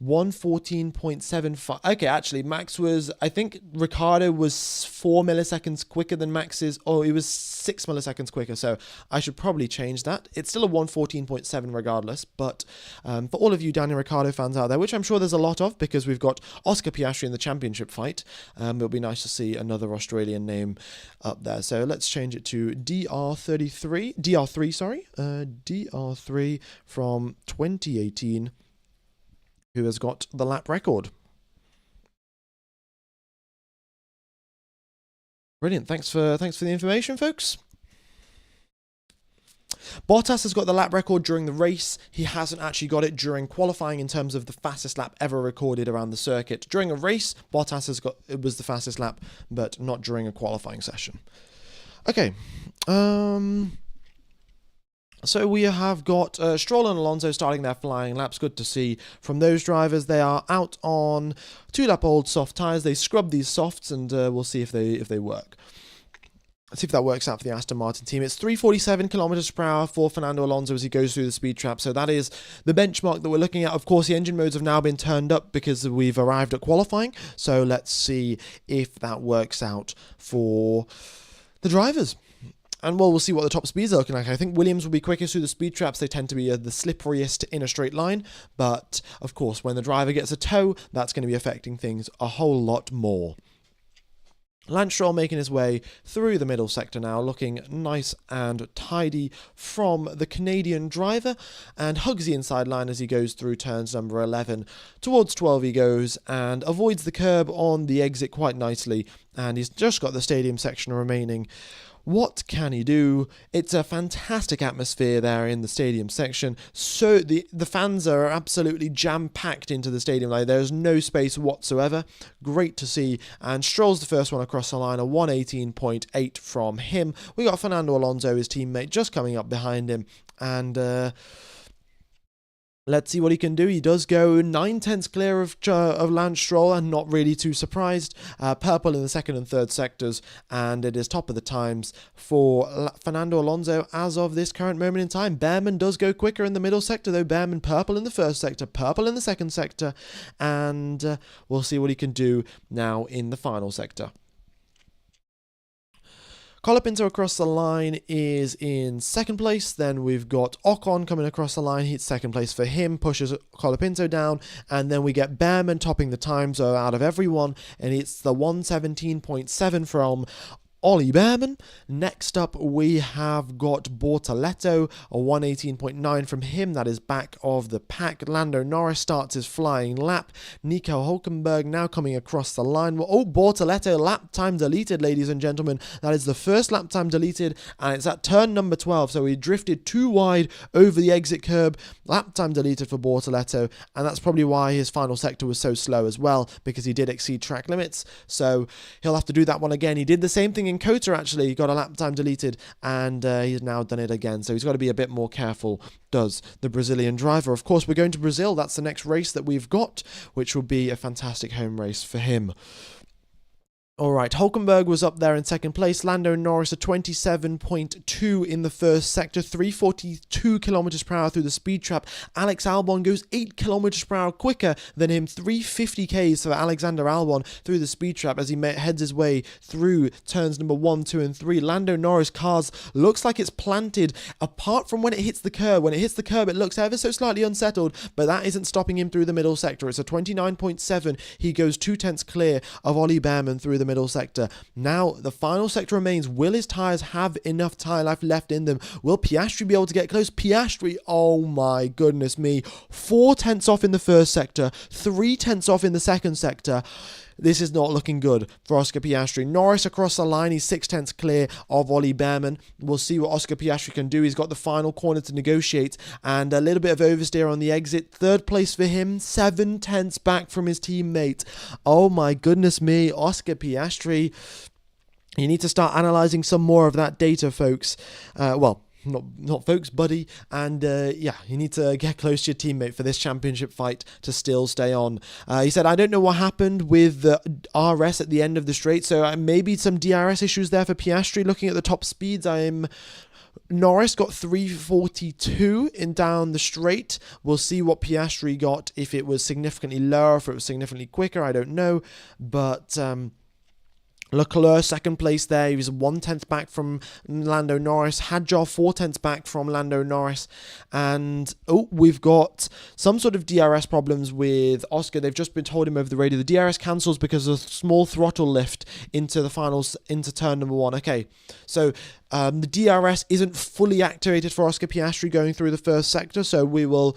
1:14.75. Okay, actually, Max was, I think Ricciardo was 4 milliseconds quicker than Max's. Oh, he was 6 milliseconds quicker, so I should probably change that. It's still a 1:14.7 regardless, but for all of you Daniel Ricciardo fans out there, which I'm sure there's a lot of because we've got Oscar Piastri in the championship fight, it'll be nice to see another Australian name up there. So let's change it to DR3 from 2018. Who has got the lap record. Brilliant. Thanks for the information, folks. Bottas has got the lap record during the race. He hasn't actually got it during qualifying in terms of the fastest lap ever recorded around the circuit. During a race, Bottas it was the fastest lap, but not during a qualifying session. Okay. So we have got Stroll and Alonso starting their flying laps. Good to see from those drivers. They are out on 2-lap-old soft tyres. They scrub these softs, and we'll see if they work. Let's see if that works out for the Aston Martin team. It's 347 kilometers per hour for Fernando Alonso as he goes through the speed trap. So that is the benchmark that we're looking at. Of course, the engine modes have now been turned up because we've arrived at qualifying. So let's see if that works out for the drivers. And well, we'll see what the top speeds are looking like. I think Williams will be quickest through the speed traps. They tend to be the slipperiest in a straight line. But, of course, when the driver gets a toe, that's going to be affecting things a whole lot more. Lance Stroll making his way through the middle sector now, looking nice and tidy from the Canadian driver, and hugs the inside line as he goes through turns number 11. Towards 12 he goes and avoids the curb on the exit quite nicely, and he's just got the stadium section remaining. What can he do? It's a fantastic atmosphere there in the stadium section. So the fans are absolutely jam-packed into the stadium. Like, there's no space whatsoever. Great to see. And Stroll's the first one across the line, a 1:18.8 from him. We got Fernando Alonso, his teammate, just coming up behind him. And let's see what he can do. He does go 9/10 clear of Lance Stroll, and not really too surprised. Purple in the second and third sectors, and it is top of the times for Fernando Alonso as of this current moment in time. Behrman does go quicker in the middle sector, though. Behrman purple in the first sector, purple in the second sector, and we'll see what he can do now in the final sector. Colapinto across the line is in second place. Then we've got Ocon coming across the line. He's second place for him, pushes Colapinto down. And then we get Behrman topping the times out of everyone. And it's the 1:17.7 from Ollie Behrman. Next up, we have got Bortoleto, a 1:18.9 from him. That is back of the pack. Lando Norris starts his flying lap. Nico Hulkenberg now coming across the line. Oh, Bortoleto, lap time deleted, ladies and gentlemen. That is the first lap time deleted, and it's at turn number 12. So he drifted too wide over the exit curb. Lap time deleted for Bortoleto, and that's probably why his final sector was so slow as well, because he did exceed track limits. So he'll have to do that one again. He did the same thing in Kota, actually. He got a lap time deleted, and he's now done it again. So he's got to be a bit more careful, does the Brazilian driver. Of course, we're going to Brazil. That's the next race that we've got, which will be a fantastic home race for him. All right, Hulkenberg was up there in second place. Lando Norris, a 27.2 in the first sector, 342 kilometers per hour through the speed trap. Alex Albon goes 8 kilometers per hour quicker than him, 350 Ks for Alexander Albon through the speed trap as he heads his way through turns number 1, 2, and 3. Lando Norris' cars looks like it's planted apart from when it hits the curb. When it hits the curb, it looks ever so slightly unsettled, but that isn't stopping him through the middle sector. It's a 29.7. He goes 2/10 clear of Ollie Behrman through the middle sector. Now, the final sector remains. Will his tyres have enough tyre life left in them? Will Piastri be able to get close? Piastri, oh my goodness me, 4/10 off in the first sector, 3/10 off in the second sector. This is not looking good for Oscar Piastri. Norris across the line. He's 6/10 clear of Ollie Behrman. We'll see what Oscar Piastri can do. He's got the final corner to negotiate and a little bit of oversteer on the exit. Third place for him, 7/10 back from his teammate. Oh my goodness me, Oscar Piastri. You need to start analysing some more of that data, folks. Not folks, buddy. And yeah, you need to get close to your teammate for this championship fight to still stay on. He said, I don't know what happened with the RS at the end of the straight, so maybe some DRS issues there for Piastri. Looking at the top speeds, Norris got 342 in down the straight. We'll see what Piastri got, if it was significantly lower, if it was significantly quicker, I don't know. But Leclerc, second place there. He was 1/10 back from Lando Norris. Hadjar, 4/10 back from Lando Norris. And, we've got some sort of DRS problems with Oscar. They've just been told him over the radio. The DRS cancels because of a small throttle lift into the finals, into turn number 1. Okay, so the DRS isn't fully activated for Oscar Piastri going through the first sector, so we will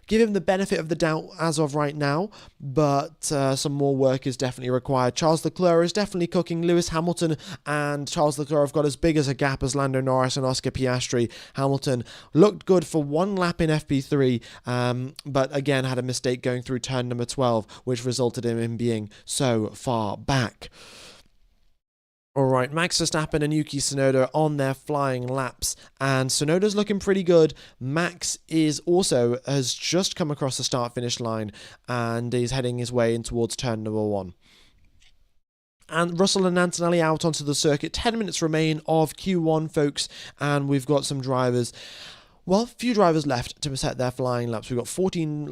give him the benefit of the doubt as of right now, but some more work is definitely required. Charles Leclerc is definitely cooking. Lewis Hamilton and Charles Leclerc have got as big as a gap as Lando Norris and Oscar Piastri. Hamilton looked good for one lap in FP3, but again had a mistake going through turn number 12, which resulted in him being so far back. Alright, Max Verstappen and Yuki Tsunoda on their flying laps, and Tsunoda's looking pretty good. Max has just come across the start-finish line, and is heading his way in towards turn number 1. And Russell and Antonelli out onto the circuit. 10 minutes remain of Q1, folks, and we've got some drivers. Well, few drivers left to set their flying laps. We've got 14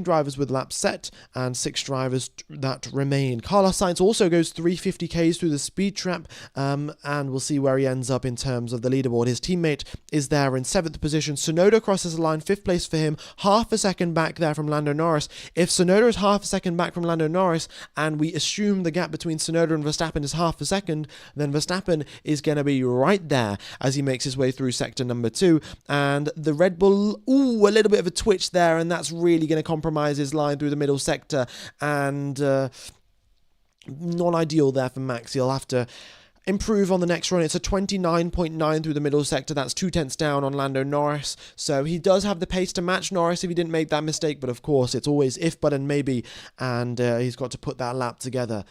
drivers with laps set and 6 drivers that remain. Carlos Sainz also goes 350 Ks through the speed trap, and we'll see where he ends up in terms of the leaderboard. His teammate is there in 7th position. Tsunoda crosses the line, 5th place for him, half a second back there from Lando Norris. If Tsunoda is half a second back from Lando Norris, and we assume the gap between Tsunoda and Verstappen is half a second, then Verstappen is going to be right there as he makes his way through sector number 2, and the Red Bull, a little bit of a twitch there, and that's really going to compromise his line through the middle sector, and not ideal there for Max. He'll have to improve on the next run. It's a 29.9 through the middle sector. That's 2/10 down on Lando Norris, so he does have the pace to match Norris if he didn't make that mistake, but of course it's always if, but, and maybe, and he's got to put that lap together.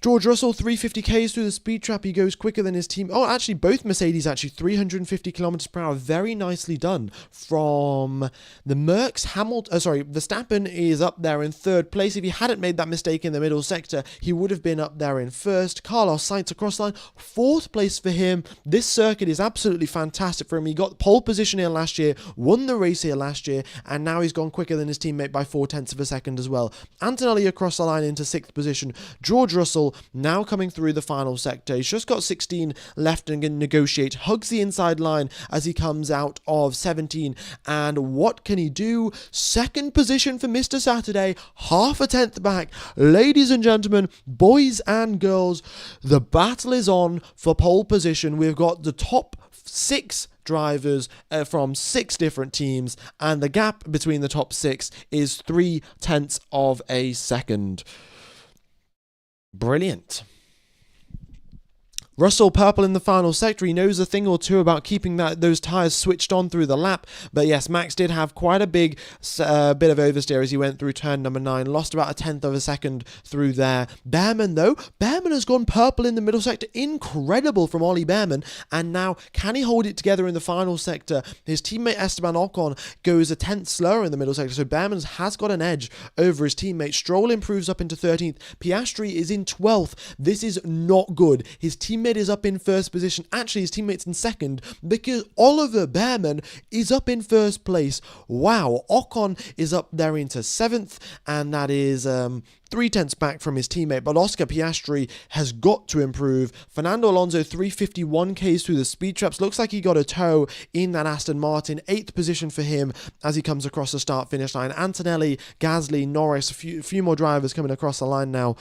George Russell, 350 Ks through the speed trap. He goes quicker than his team. Oh, actually, both Mercedes, 350 kilometers per hour. Very nicely done from the Mercs. Verstappen is up there in 3rd place. If he hadn't made that mistake in the middle sector, he would have been up there in 1st. Carlos Sainz across the line, 4th place for him. This circuit is absolutely fantastic for him. He got pole position here last year, won the race here last year, and now he's gone quicker than his teammate by 0.4 of a second as well. Antonelli across the line into 6th position. George Russell now coming through the final sector. He's just got 16 left and can negotiate. Hugs the inside line as he comes out of 17. And what can he do? 2nd position for Mr. Saturday. Half a tenth back. Ladies and gentlemen, boys and girls, the battle is on for pole position. We've got the top 6 drivers from 6 different teams, and the gap between the top 6 is 0.3 of a second. Brilliant. Russell purple in the final sector. He knows a thing or two about keeping those tyres switched on through the lap. But yes, Max did have quite a big bit of oversteer as he went through turn number 9. Lost about a tenth of a second through there. Behrman, though. Behrman has gone purple in the middle sector. Incredible from Ollie Behrman. And now, can he hold it together in the final sector? His teammate Esteban Ocon goes a tenth slower in the middle sector. So Behrman has got an edge over his teammate. Stroll improves up into 13th. Piastri is in 12th. This is not good. His teammate is up in first position. Actually, his teammate's in second because Oliver Behrman is up in first place. Wow. Ocon is up there into 7th, and that is 3 tenths back from his teammate, but Oscar Piastri has got to improve. Fernando Alonso 351 Ks through the speed traps. Looks like he got a tow in that Aston Martin. 8th position for him as he comes across the start-finish line. Antonelli, Gasly, Norris, a few more drivers coming across the line now.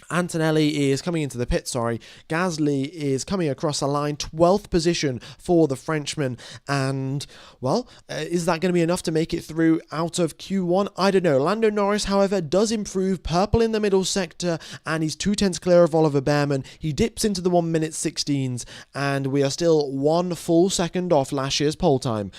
Antonelli is coming into the pit, Gasly is coming across the line, 12th position for the Frenchman, and, well, is that going to be enough to make it through out of Q1? I don't know. Lando Norris, however, does improve, purple in the middle sector, and he's 2 tenths clear of Oliver Behrman. He dips into the 1 minute 16s, and we are still 1 full second off last year's pole time.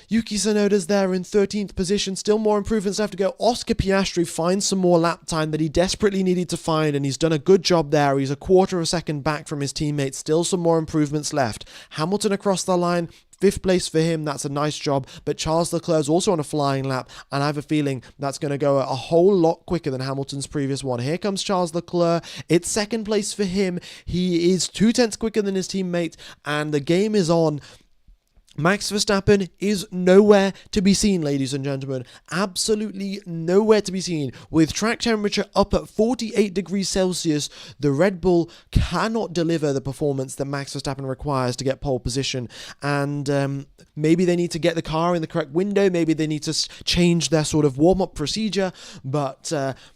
Yuki Tsunoda's there in 13th position. Still more improvements left to go. Oscar Piastri finds some more lap time that he desperately needed to find, and he's done a good job there. He's a quarter of a second back from his teammates. Still some more improvements left. Hamilton across the line. 5th place for him. That's a nice job. But Charles Leclerc's also on a flying lap, and I have a feeling that's going to go a whole lot quicker than Hamilton's previous one. Here comes Charles Leclerc. It's 2nd place for him. He is 2 tenths quicker than his teammate, and the game is on. Max Verstappen is nowhere to be seen, ladies and gentlemen. Absolutely nowhere to be seen. With track temperature up at 48 degrees Celsius, the Red Bull cannot deliver the performance that Max Verstappen requires to get pole position. And maybe they need to get the car in the correct window. Maybe they need to change their sort of warm-up procedure. But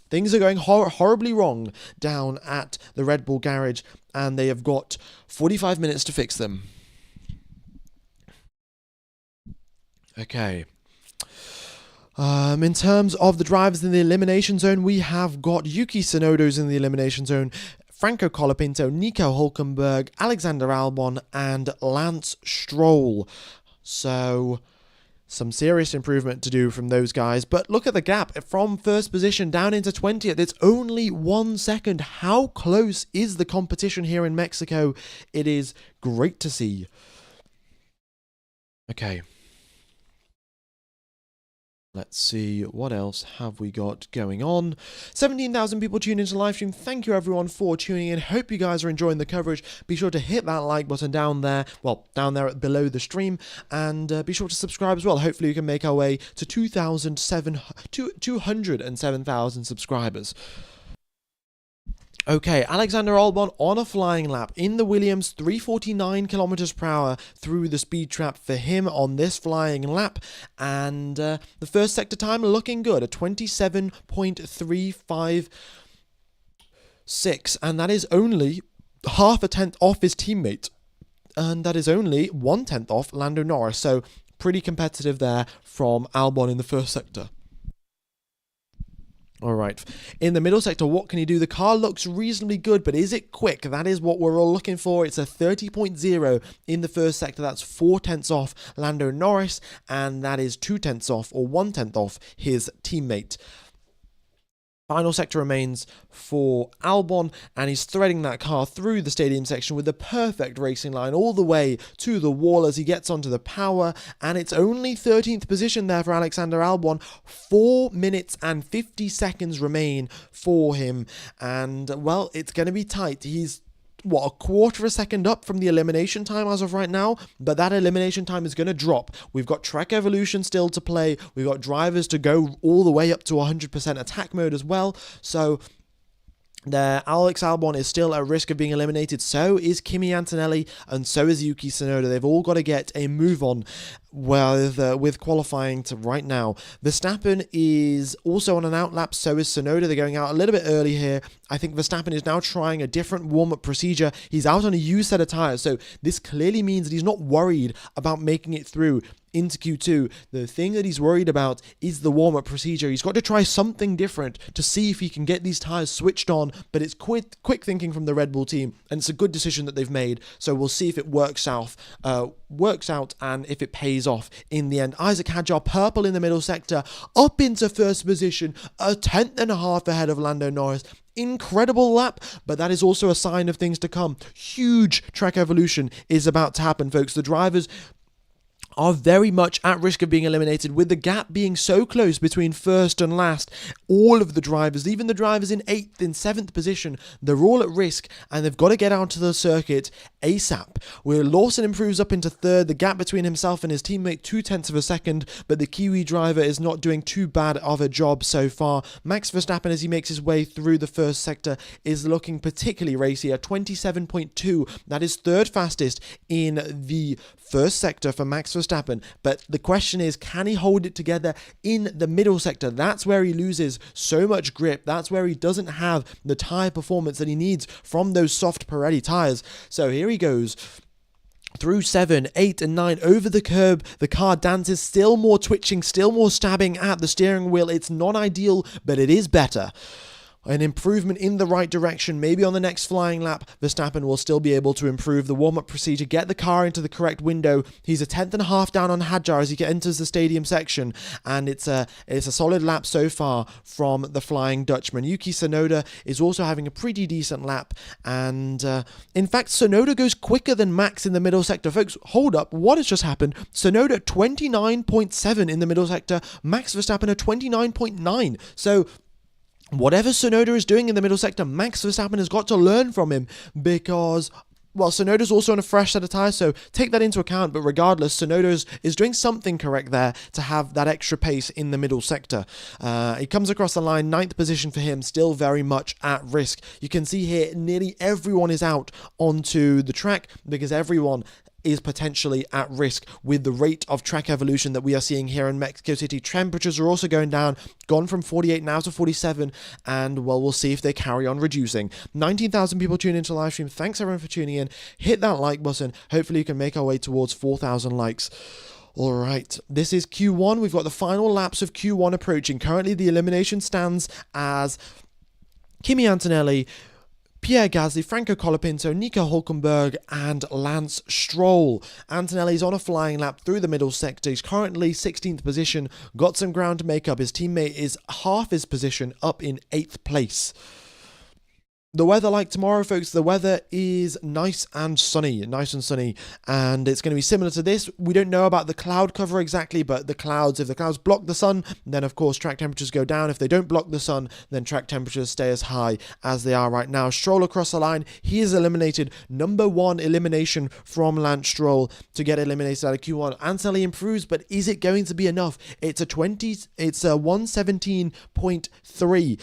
things are going horribly wrong down at the Red Bull garage, and they have got 45 minutes to fix them. Okay. In terms of the drivers in the elimination zone, we have got Yuki Tsunoda's in the elimination zone, Franco Colapinto, Nico Hülkenberg, Alexander Albon, and Lance Stroll. So, some serious improvement to do from those guys. But look at the gap from first position down into 20th. It's only 1 second. How close is the competition here in Mexico? It is great to see. Okay. Let's see, what else have we got going on? 17,000 people tuned into the live stream. Thank you everyone for tuning in. Hope you guys are enjoying the coverage. Be sure to hit that like button down there, well, down there below the stream, and be sure to subscribe as well. Hopefully we can make our way to 207,000 subscribers. Okay, Alexander Albon on a flying lap in the Williams, 349 kilometers per hour through the speed trap for him on this flying lap. And the first sector time looking good, a 27.356. And that is only half a tenth off his teammate. And that is only 1 tenth off Lando Norris. So pretty competitive there from Albon in the first sector. Alright, in the middle sector, what can he do? The car looks reasonably good, but is it quick? That is what we're all looking for. It's a 30.0 in the first sector. That's 4 tenths off Lando Norris, and that is 2 tenths off, or 1 tenth off his teammate. Final sector remains for Albon, and he's threading that car through the stadium section with the perfect racing line all the way to the wall as he gets onto the power, and it's only 13th position there for Alexander Albon. 4 minutes and 50 seconds remain for him, and, well, it's going to be tight. He's a quarter of a second up from the elimination time as of right now, but that elimination time is going to drop. We've got track evolution still to play. We've got drivers to go all the way up to 100% attack mode as well. So Alex Albon is still at risk of being eliminated. So is Kimi Antonelli, and so is Yuki Tsunoda. They've all got to get a move on. with qualifying to right now. Verstappen is also on an out lap, so is Tsunoda. They're going out a little bit early here. I think Verstappen is now trying a different warm-up procedure. He's out on a used set of tyres, so this clearly means that he's not worried about making it through into Q2. The thing that he's worried about is the warm-up procedure. He's got to try something different to see if he can get these tyres switched on, but it's quick thinking from the Red Bull team, and it's a good decision that they've made, so we'll see if it works out and if it pays off in the end. Isaac Hadjar, purple in the middle sector, up into first position, a tenth and a half ahead of Lando Norris. Incredible lap, but that is also a sign of things to come. Huge track evolution is about to happen, folks. The drivers are very much at risk of being eliminated, with the gap being so close between first and last. All of the drivers, even the drivers in 8th and 7th position, they're all at risk, and they've got to get out to the circuit ASAP. Where Lawson improves up into 3rd, the gap between himself and his teammate 0.2 of a second, but the Kiwi driver is not doing too bad of a job so far. Max Verstappen, as he makes his way through the first sector, is looking particularly racy at 27.2. That is 3rd fastest in the first sector for Max Verstappen, but the question is, can he hold it together in the middle sector? That's where he loses so much grip. That's where he doesn't have the tyre performance that he needs from those soft Pirelli tyres. So here he goes through 7, 8 and 9 over the curb. The car dances, still more twitching, still more stabbing at the steering wheel. It's not ideal, but it is better. An improvement in the right direction. Maybe on the next flying lap, Verstappen will still be able to improve the warm-up procedure, get the car into the correct window. He's a tenth and a half down on Hadjar as he enters the stadium section, and it's a solid lap so far from the Flying Dutchman. Yuki Tsunoda is also having a pretty decent lap, and in fact, Tsunoda goes quicker than Max in the middle sector. Folks, hold up, what has just happened? Tsunoda 29.7 in the middle sector, Max Verstappen at 29.9. So whatever Tsunoda is doing in the middle sector, Max Verstappen has got to learn from him, because, well, Tsunoda's also on a fresh set of tyres, so take that into account, but regardless, Tsunoda is doing something correct there to have that extra pace in the middle sector. He comes across the line, 9th position for him, still very much at risk. You can see here, nearly everyone is out onto the track, because everyone is potentially at risk with the rate of track evolution that we are seeing here in Mexico City. Temperatures are also going down, gone from 48 now to 47, and well, we'll see if they carry on reducing. 19,000 people tune into the live stream. Thanks everyone for tuning in. Hit that like button. Hopefully you can make our way towards 4,000 likes. All right, this is Q1. We've got the final laps of Q1 approaching. Currently the elimination stands as Kimi Antonelli, Pierre Gasly, Franco Colapinto, Nico Hülkenberg, and Lance Stroll. Antonelli's on a flying lap through the middle sector. He's currently 16th position, got some ground to make up. His teammate is half his position up in 8th place. The weather like tomorrow, folks, the weather is nice and sunny, and it's going to be similar to this. We don't know about the cloud cover exactly, but the clouds, if the clouds block the sun, then of course track temperatures go down. If they don't block the sun, then track temperatures stay as high as they are right now. Stroll across the line, he is eliminated. Number 1 elimination from Lance Stroll to get eliminated out of Q1. Antonelli improves, but is it going to be enough? It's a 117.3.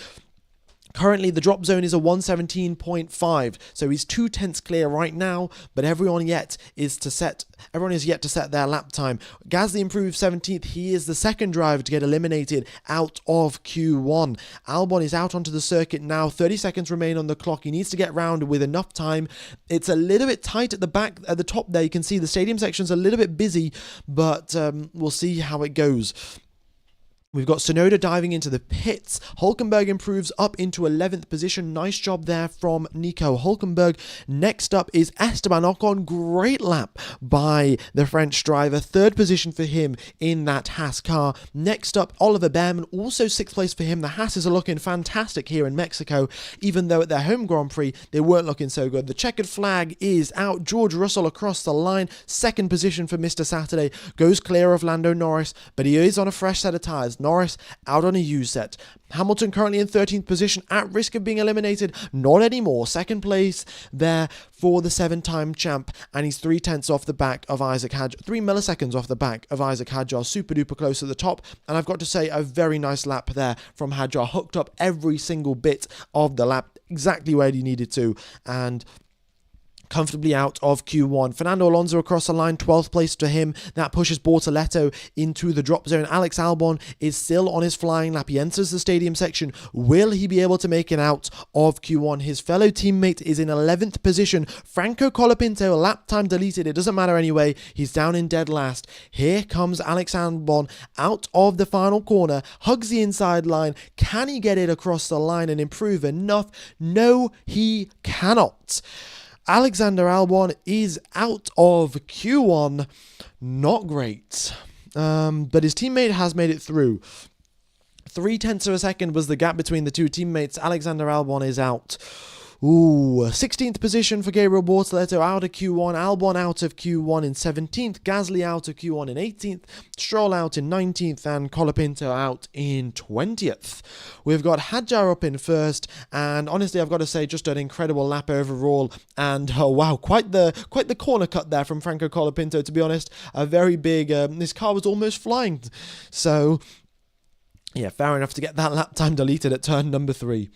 Currently, the drop zone is a 117.5, so he's 2 tenths clear right now, but everyone is yet to set their lap time. Gasly improves 17th. He is the second driver to get eliminated out of Q1. Albon is out onto the circuit now. 30 seconds remain on the clock. He needs to get round with enough time. It's a little bit tight at the back, at the top there. You can see the stadium section's a little bit busy, but we'll see how it goes. We've got Tsunoda diving into the pits. Hülkenberg improves up into 11th position. Nice job there from Nico Hülkenberg. Next up is Esteban Ocon. Great lap by the French driver. 3rd position for him in that Haas car. Next up, Oliver Behrman. Also 6th place for him. The Haas's are looking fantastic here in Mexico, even though at their home Grand Prix, they weren't looking so good. The checkered flag is out. George Russell across the line. 2nd position for Mr. Saturday. Goes clear of Lando Norris, but he is on a fresh set of tyres. Norris out on a used set. Hamilton currently in 13th position, at risk of being eliminated. Not anymore. 2nd place there for the 7-time champ, and he's 3 tenths off the back of Isaac Hadjar, 3 milliseconds off the back of Isaac Hadjar. Super duper close at the top, and I've got to say, a very nice lap there from Hadjar. Hooked up every single bit of the lap exactly where he needed to, and comfortably out of Q1. Fernando Alonso across the line, 12th place to him. That pushes Bortoleto into the drop zone. Alex Albon is still on his flying lap. He enters the stadium section. Will he be able to make it out of Q1? His fellow teammate is in 11th position. Franco Colapinto, lap time deleted. It doesn't matter anyway. He's down in dead last. Here comes Alex Albon out of the final corner. Hugs the inside line. Can he get it across the line and improve enough? No, he cannot. Alexander Albon is out of Q1. Not great. But his teammate has made it through. 0.3 of a second was the gap between the two teammates. Alexander Albon is out. 16th position for Gabriel Bortoleto out of Q1, Albon out of Q1 in 17th, Gasly out of Q1 in 18th, Stroll out in 19th, and Colapinto out in 20th. We've got Hadjar up in first, and honestly, I've got to say, just an incredible lap overall, and oh wow, quite the corner cut there from Franco Colapinto, to be honest. A very big, this car was almost flying, so yeah, fair enough to get that lap time deleted at turn number 3.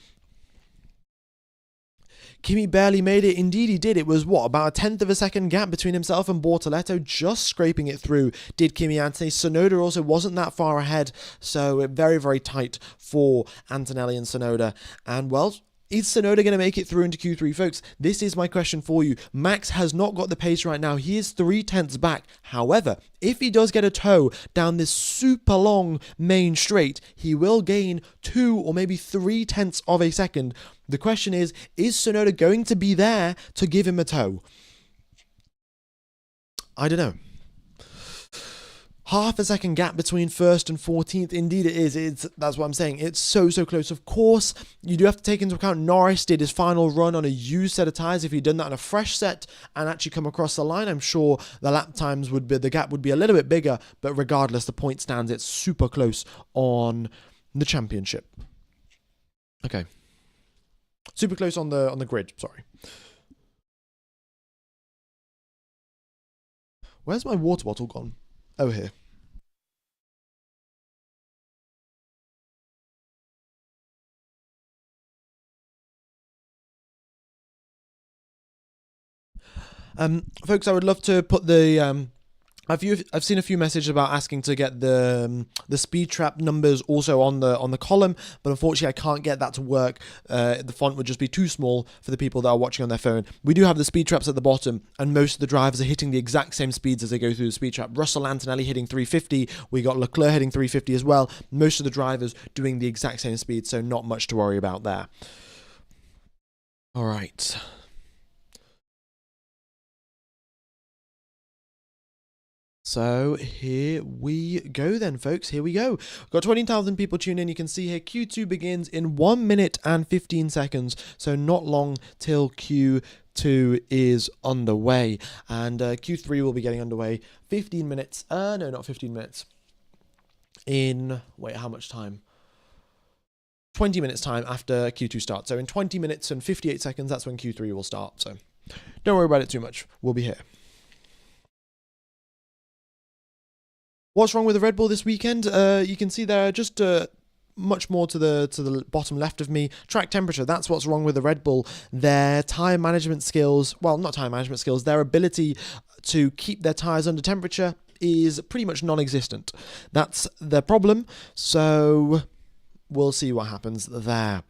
Kimi barely made it. Indeed, he did. It was, about a 1/10 of a second gap between himself and Bortoleto, just scraping it through, did Kimi Antonelli. Tsunoda also wasn't that far ahead, so very, very tight for Antonelli and Tsunoda. And, well, is Tsunoda going to make it through into Q3, folks? This is my question for you. Max has not got the pace right now. He is 0.3 back. However, if he does get a tow down this super long main straight, he will gain 2 or maybe 0.3 of a second. The question is Tsunoda going to be there to give him a tow? I don't know. Half a second gap between 1st and 14th. Indeed it is. That's what I'm saying. It's so close. Of course, you do have to take into account Norris did his final run on a used set of tyres. If he'd done that on a fresh set and actually come across the line, I'm sure the lap times would be, the gap would be a little bit bigger. But regardless, the point stands. It's super close on the championship. Okay. Super close on the grid, sorry. Where's my water bottle gone? Oh, here. Folks, I would love to put the I've seen a few messages about asking to get the speed trap numbers also on the column, but unfortunately I can't get that to work. The font would just be too small for the people that are watching on their phone. We do have the speed traps at the bottom, and most of the drivers are hitting the exact same speeds as they go through the speed trap. Russell Antonelli hitting 350. We got Leclerc hitting 350 as well. Most of the drivers doing the exact same speed, so not much to worry about there. All right. So here we go then, folks. Here we go. We've got 20,000 people tuning in. You can see here Q2 begins in 1 minute and 15 seconds. So not long till Q2 is underway. And Q3 will be getting underway 15 minutes. No, not 15 minutes. In, wait, how much time? 20 minutes time after Q2 starts. So in 20 minutes and 58 seconds, that's when Q3 will start. So don't worry about it too much. We'll be here. What's wrong with the Red Bull this weekend? You can see there just much more to the bottom left of me. Track temperature, that's what's wrong with the Red Bull. Their tyre management skills, well, not tyre management skills, their ability to keep their tyres under temperature is pretty much non-existent. That's their problem, so we'll see what happens there.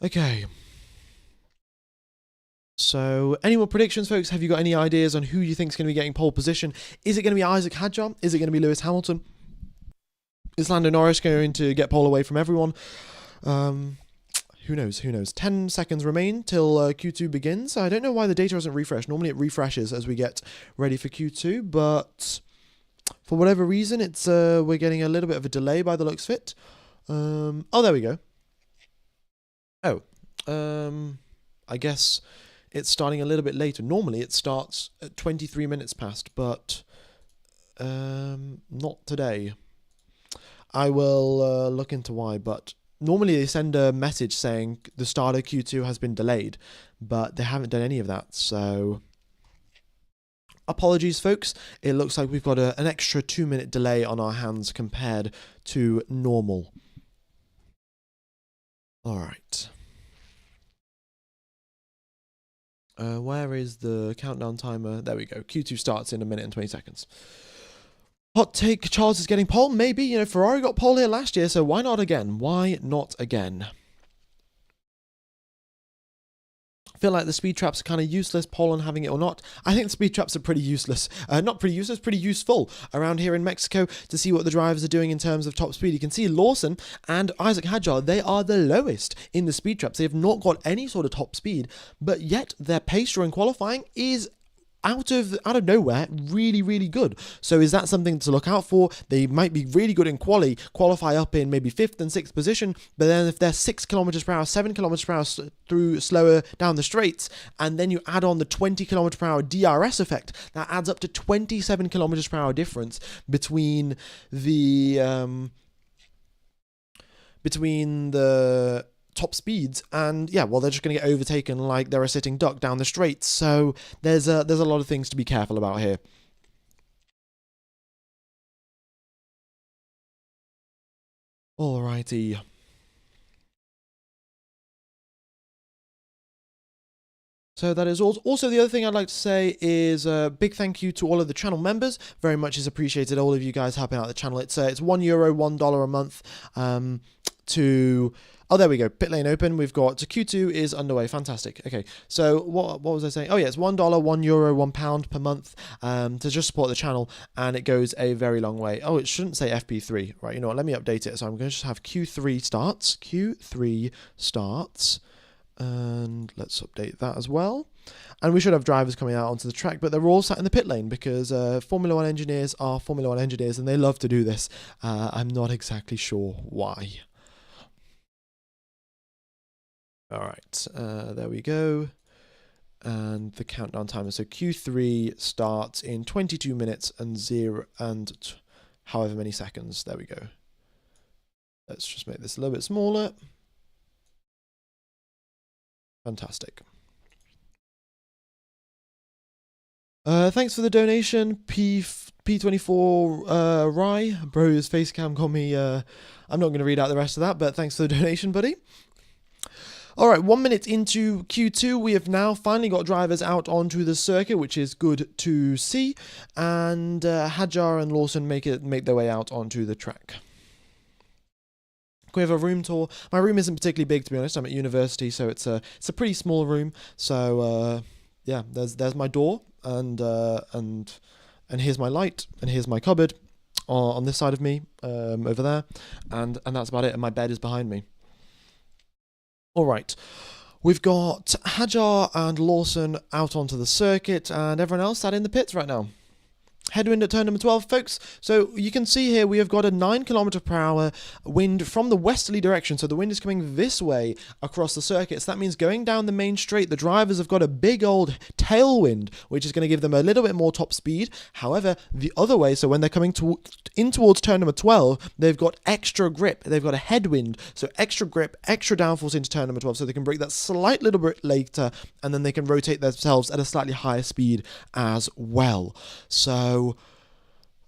Okay. So, any more predictions, folks? Have you got any ideas on who you think is going to be getting pole position? Is it going to be Isaac Hadjar? Is it going to be Lewis Hamilton? Is Lando Norris going to get pole away from everyone? Who knows? 10 seconds remain till Q2 begins. I don't know why the data hasn't refreshed. Normally it refreshes as we get ready for Q2, but for whatever reason, it's we're getting a little bit of a delay by the looks of it. Oh, there we go. Oh, I guess it's starting a little bit later. Normally it starts at 23 minutes past, but not today. I will look into why, but normally they send a message saying the start of Q2 has been delayed, but they haven't done any of that, so apologies, folks. It looks like we've got an extra 2-minute delay on our hands compared to normal. All right. Where is the countdown timer? There we go. Q2 starts in 1 minute and 20 seconds. Hot take, Charles is getting pole? Maybe. You know, Ferrari got pole here last year, so why not again? Why not again? I feel like the speed traps are kind of useless, pole on having it or not. I think the speed traps are pretty useless. Not pretty useless, pretty useful around here in Mexico to see what the drivers are doing in terms of top speed. You can see Lawson and Isaac Hadjar, they are the lowest in the speed traps. They have not got any sort of top speed, but yet their pace during qualifying is out of nowhere, really, really good. So is that something to look out for? They might be really good in qualify up in maybe 5th and 6th position, but then if they're 6 kilometers per hour, 7 kilometers per hour through slower down the straights, and then you add on the 20 kilometers per hour DRS effect, that adds up to 27 kilometers per hour difference between the top speeds, and yeah, well, they're just going to get overtaken like they're a sitting duck down the straight. So there's a lot of things to be careful about here. Alrighty. So that is also the other thing I'd like to say is a big thank you to all of the channel members. Very much is appreciated, all of you guys helping out the channel. It's €1, $1 a month to... Oh, there we go. Pit lane open. We've got Q2 is underway. Fantastic. Okay, so what was I saying? Oh yeah, it's $1, €1, £1 per month to just support the channel, and it goes a very long way. Oh, it shouldn't say FP3, right? You know what? Let me update it. So I'm going to just have Q3 starts. Q3 starts. And let's update that as well. And we should have drivers coming out onto the track, but they're all sat in the pit lane because Formula 1 engineers are Formula 1 engineers and they love to do this. I'm not exactly sure why. All right, there we go. And the countdown timer. So Q3 starts in 22 minutes and however many seconds. There we go. Let's just make this a little bit smaller. Fantastic. Thanks for the donation, P24 Rye. Bro's face cam got me. I'm not going to read out the rest of that, but thanks for the donation, buddy. All right, 1 minute into Q2, we have now finally got drivers out onto the circuit, which is good to see. And Hadjar and Lawson make their way out onto the track. We have a room tour. My room isn't particularly big, to be honest. I'm at university, so it's a pretty small room. So yeah, there's my door, and here's my light, and here's my cupboard on this side of me, over there, and that's about it. And my bed is behind me. All right, we've got Hadjar and Lawson out onto the circuit, and everyone else sat in the pits right now. Headwind at turn number 12, folks. So you can see here we have got a 9 km per hour wind from the westerly direction. So the wind is coming this way across the circuit. So that means going down the main straight, the drivers have got a big old tailwind, which is going to give them a little bit more top speed. However, the other way, so when they're coming in towards turn number 12, they've got extra grip. They've got a headwind. So extra grip, extra downforce into turn number 12. So they can brake that slight little bit later, and then they can rotate themselves at a slightly higher speed as well. So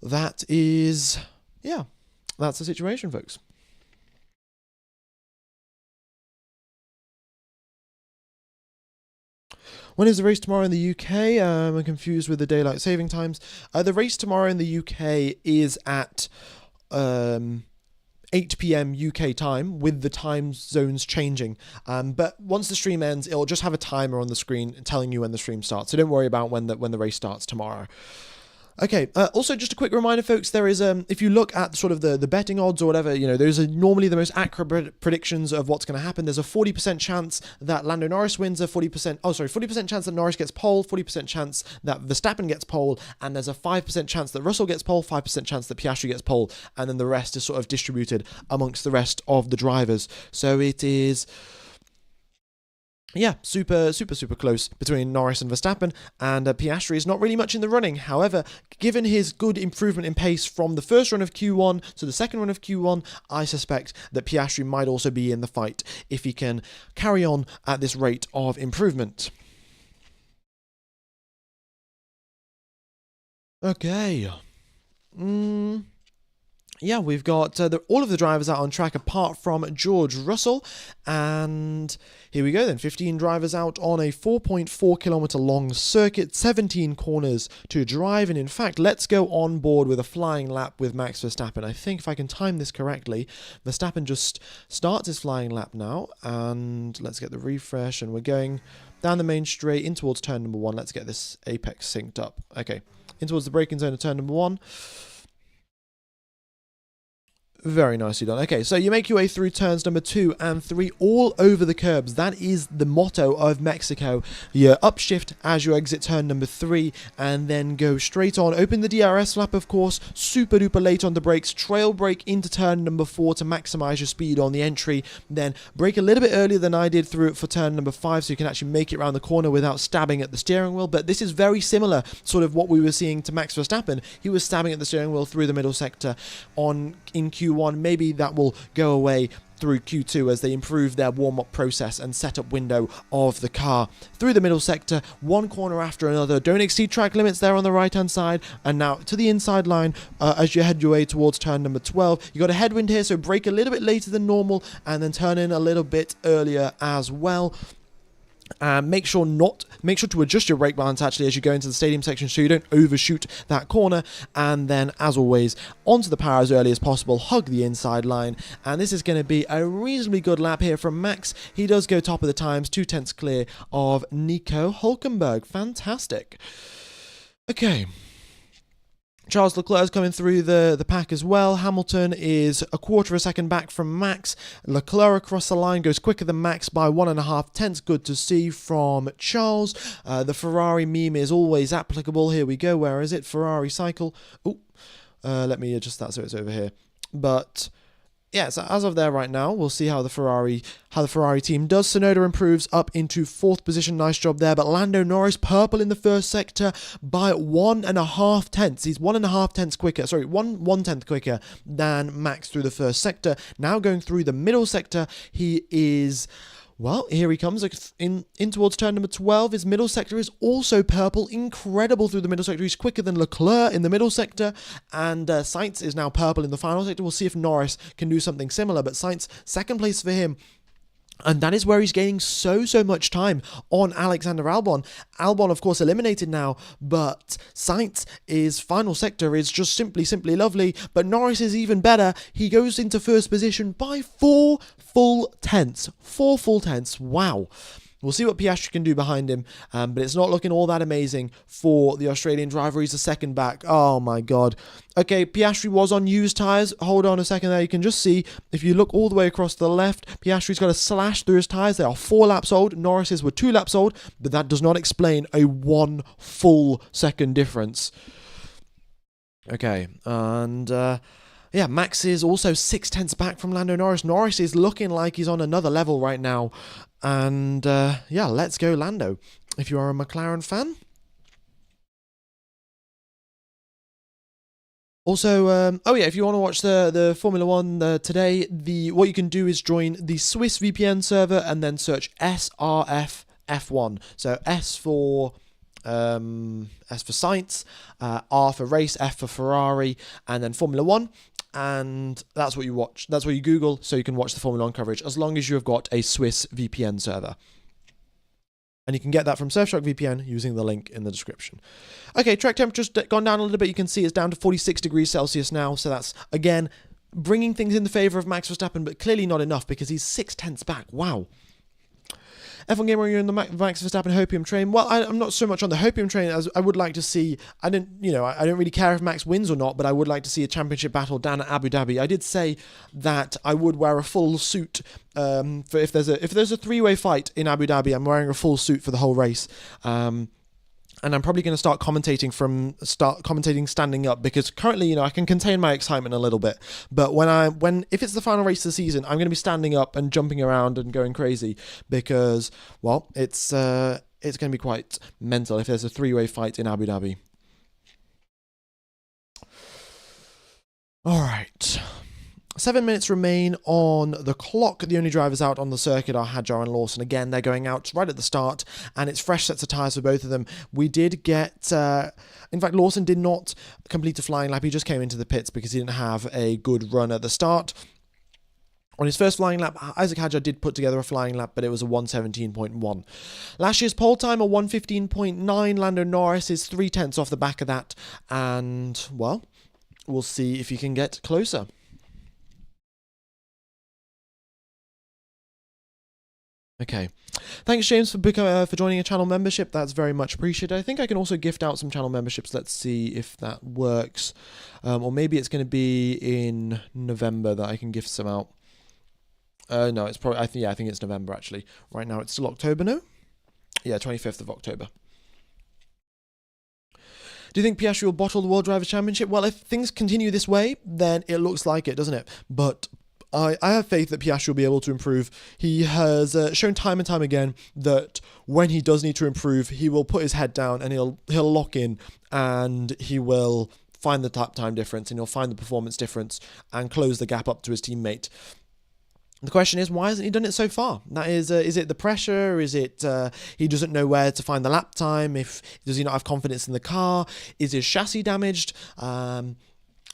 that is, yeah, that's the situation, folks. When is the race tomorrow in the UK? I'm confused with the daylight saving times. The race tomorrow in the UK is at 8 PM UK time, with the time zones changing. But once the stream ends, it'll just have a timer on the screen telling you when the stream starts. So don't worry about when the race starts tomorrow. Okay, also just a quick reminder, folks, there is, if you look at sort of the betting odds or whatever, you know, those are normally the most accurate predictions of what's going to happen. There's a 40% chance that Lando Norris wins, 40% chance that Norris gets pole, 40% chance that Verstappen gets pole, and there's a 5% chance that Russell gets pole, 5% chance that Piastri gets pole, and then the rest is sort of distributed amongst the rest of the drivers. So it is... yeah, super close between Norris and Verstappen, and Piastri is not really much in the running. However, given his good improvement in pace from the first run of Q1 to the second run of Q1, I suspect that Piastri might also be in the fight if he can carry on at this rate of improvement. Okay. yeah, we've got all of the drivers out on track apart from George Russell. And here we go then, 15 drivers out on a 4.4 kilometer long circuit, 17 corners to drive. And in fact, let's go on board with a flying lap with Max Verstappen. I think if I can time this correctly, Verstappen just starts his flying lap now. And let's get the refresh. And we're going down the main straight in towards turn number 1. Let's get this apex synced up. Okay, in towards the braking zone of turn number 1. Very nicely done. Okay, so you make your way through turns number 2 and 3 all over the curbs. That is the motto of Mexico. You upshift as you exit turn number 3 and then go straight on. Open the DRS flap, of course. Super duper late on the brakes. Trail brake into turn number 4 to maximize your speed on the entry. Then brake a little bit earlier than I did through it for turn number 5 so you can actually make it around the corner without stabbing at the steering wheel. But this is very similar, sort of what we were seeing to Max Verstappen. He was stabbing at the steering wheel through the middle sector in Q1. Maybe that will go away through Q2 as they improve their warm-up process and setup window of the car. Through the middle sector, one corner after another. Don't exceed track limits there on the right-hand side. And now to the inside line as you head your way towards turn number 12. You got a headwind here, so brake a little bit later than normal and then turn in a little bit earlier as well. Make sure to adjust your brake balance actually as you go into the stadium section so you don't overshoot that corner. And then, as always, onto the power as early as possible, hug the inside line. And this is going to be a reasonably good lap here from Max. He does go top of the times, 2 tenths clear of Nico Hülkenberg. Fantastic. Okay. Charles Leclerc is coming through the pack as well. Hamilton is a quarter of a second back from Max. Leclerc across the line goes quicker than Max by 1.5 tenths. Good to see from Charles. The Ferrari meme is always applicable. Here we go. Where is it? Ferrari cycle. Oh, let me adjust that so it's over here. But yeah, so as of there right now, we'll see how the Ferrari team does. Tsunoda improves up into 4th position. Nice job there. But Lando Norris, purple in the first sector by 1.5 tenths. He's 1.5 tenths quicker. Sorry, one tenth quicker than Max through the first sector. Now going through the middle sector, he is... Well, here he comes in towards turn number 12. His middle sector is also purple. Incredible through the middle sector. He's quicker than Leclerc in the middle sector. And Sainz is now purple in the final sector. We'll see if Norris can do something similar. But Sainz, second place for him. And that is where he's gaining so much time on Alexander Albon. Albon, of course, eliminated now, but Sainz's final sector is just simply lovely. But Norris is even better. He goes into first position by 4 full tenths. 4 full tenths. Wow. We'll see what Piastri can do behind him, but it's not looking all that amazing for the Australian driver. He's a second back. Oh my God. Okay, Piastri was on used tyres. Hold on a second there. You can just see, if you look all the way across to the left, Piastri's got a slash through his tyres. They are 4 laps old. Norris's were 2 laps old, but that does not explain a 1 full second difference. Okay, and... yeah, Max is also 6 tenths back from Lando Norris. Norris is looking like he's on another level right now. And, yeah, let's go Lando, if you are a McLaren fan. Also, oh yeah, if you want to watch the Formula 1 today, what you can do is join the Swiss VPN server and then search SRF F1. So S for Sainz, R for race, F for Ferrari, and then Formula 1. And that's what you watch. That's what you Google, so you can watch the Formula 1 coverage, as long as you have got a Swiss VPN server. And you can get that from Surfshark VPN using the link in the description. Okay, track temperature's gone down a little bit. You can see it's down to 46 degrees Celsius now. So that's, again, bringing things in the favour of Max Verstappen, but clearly not enough because he's 6 tenths back. Wow. F1 Gamer, you're in the Max Verstappen Hopium train. Well, I'm not so much on the Hopium train as I would like to see. I don't really care if Max wins or not, but I would like to see a championship battle down at Abu Dhabi. I did say that I would wear a full suit for if there's a 3-way fight in Abu Dhabi. I'm wearing a full suit for the whole race. And I'm probably going to start commentating standing up, because currently, I can contain my excitement a little bit. But if it's the final race of the season, I'm going to be standing up and jumping around and going crazy because, well, it's going to be quite mental if there's a 3-way fight in Abu Dhabi. All right. 7 minutes remain on the clock. The only drivers out on the circuit are Hadjar and Lawson. Again, they're going out right at the start, and it's fresh sets of tyres for both of them. We did get... in fact, Lawson did not complete a flying lap. He just came into the pits because he didn't have a good run at the start. On his first flying lap, Isaac Hadjar did put together a flying lap, but it was a 1:17.1. Last year's pole time, a 1:15.9. Lando Norris is 3/10 off the back of that, and, well, we'll see if he can get closer. Okay, thanks James for joining a channel membership. That's very much appreciated. I think I can also gift out some channel memberships. Let's see if that works, or maybe it's going to be in November that I can gift some out. No, it's probably. I think it's November actually. Right now it's still October, no? Yeah, 25th of October. Do you think Piastri will bottle the World Drivers' Championship? Well, if things continue this way, then it looks like it, doesn't it? But I have faith that Piastri will be able to improve. He has shown time and time again that when he does need to improve, he will put his head down and he'll lock in, and he will find the lap time difference, and he'll find the performance difference and close the gap up to his teammate. The question is, why hasn't he done it so far? That is it the pressure? Is it he doesn't know where to find the lap time? Does he not have confidence in the car? Is his chassis damaged?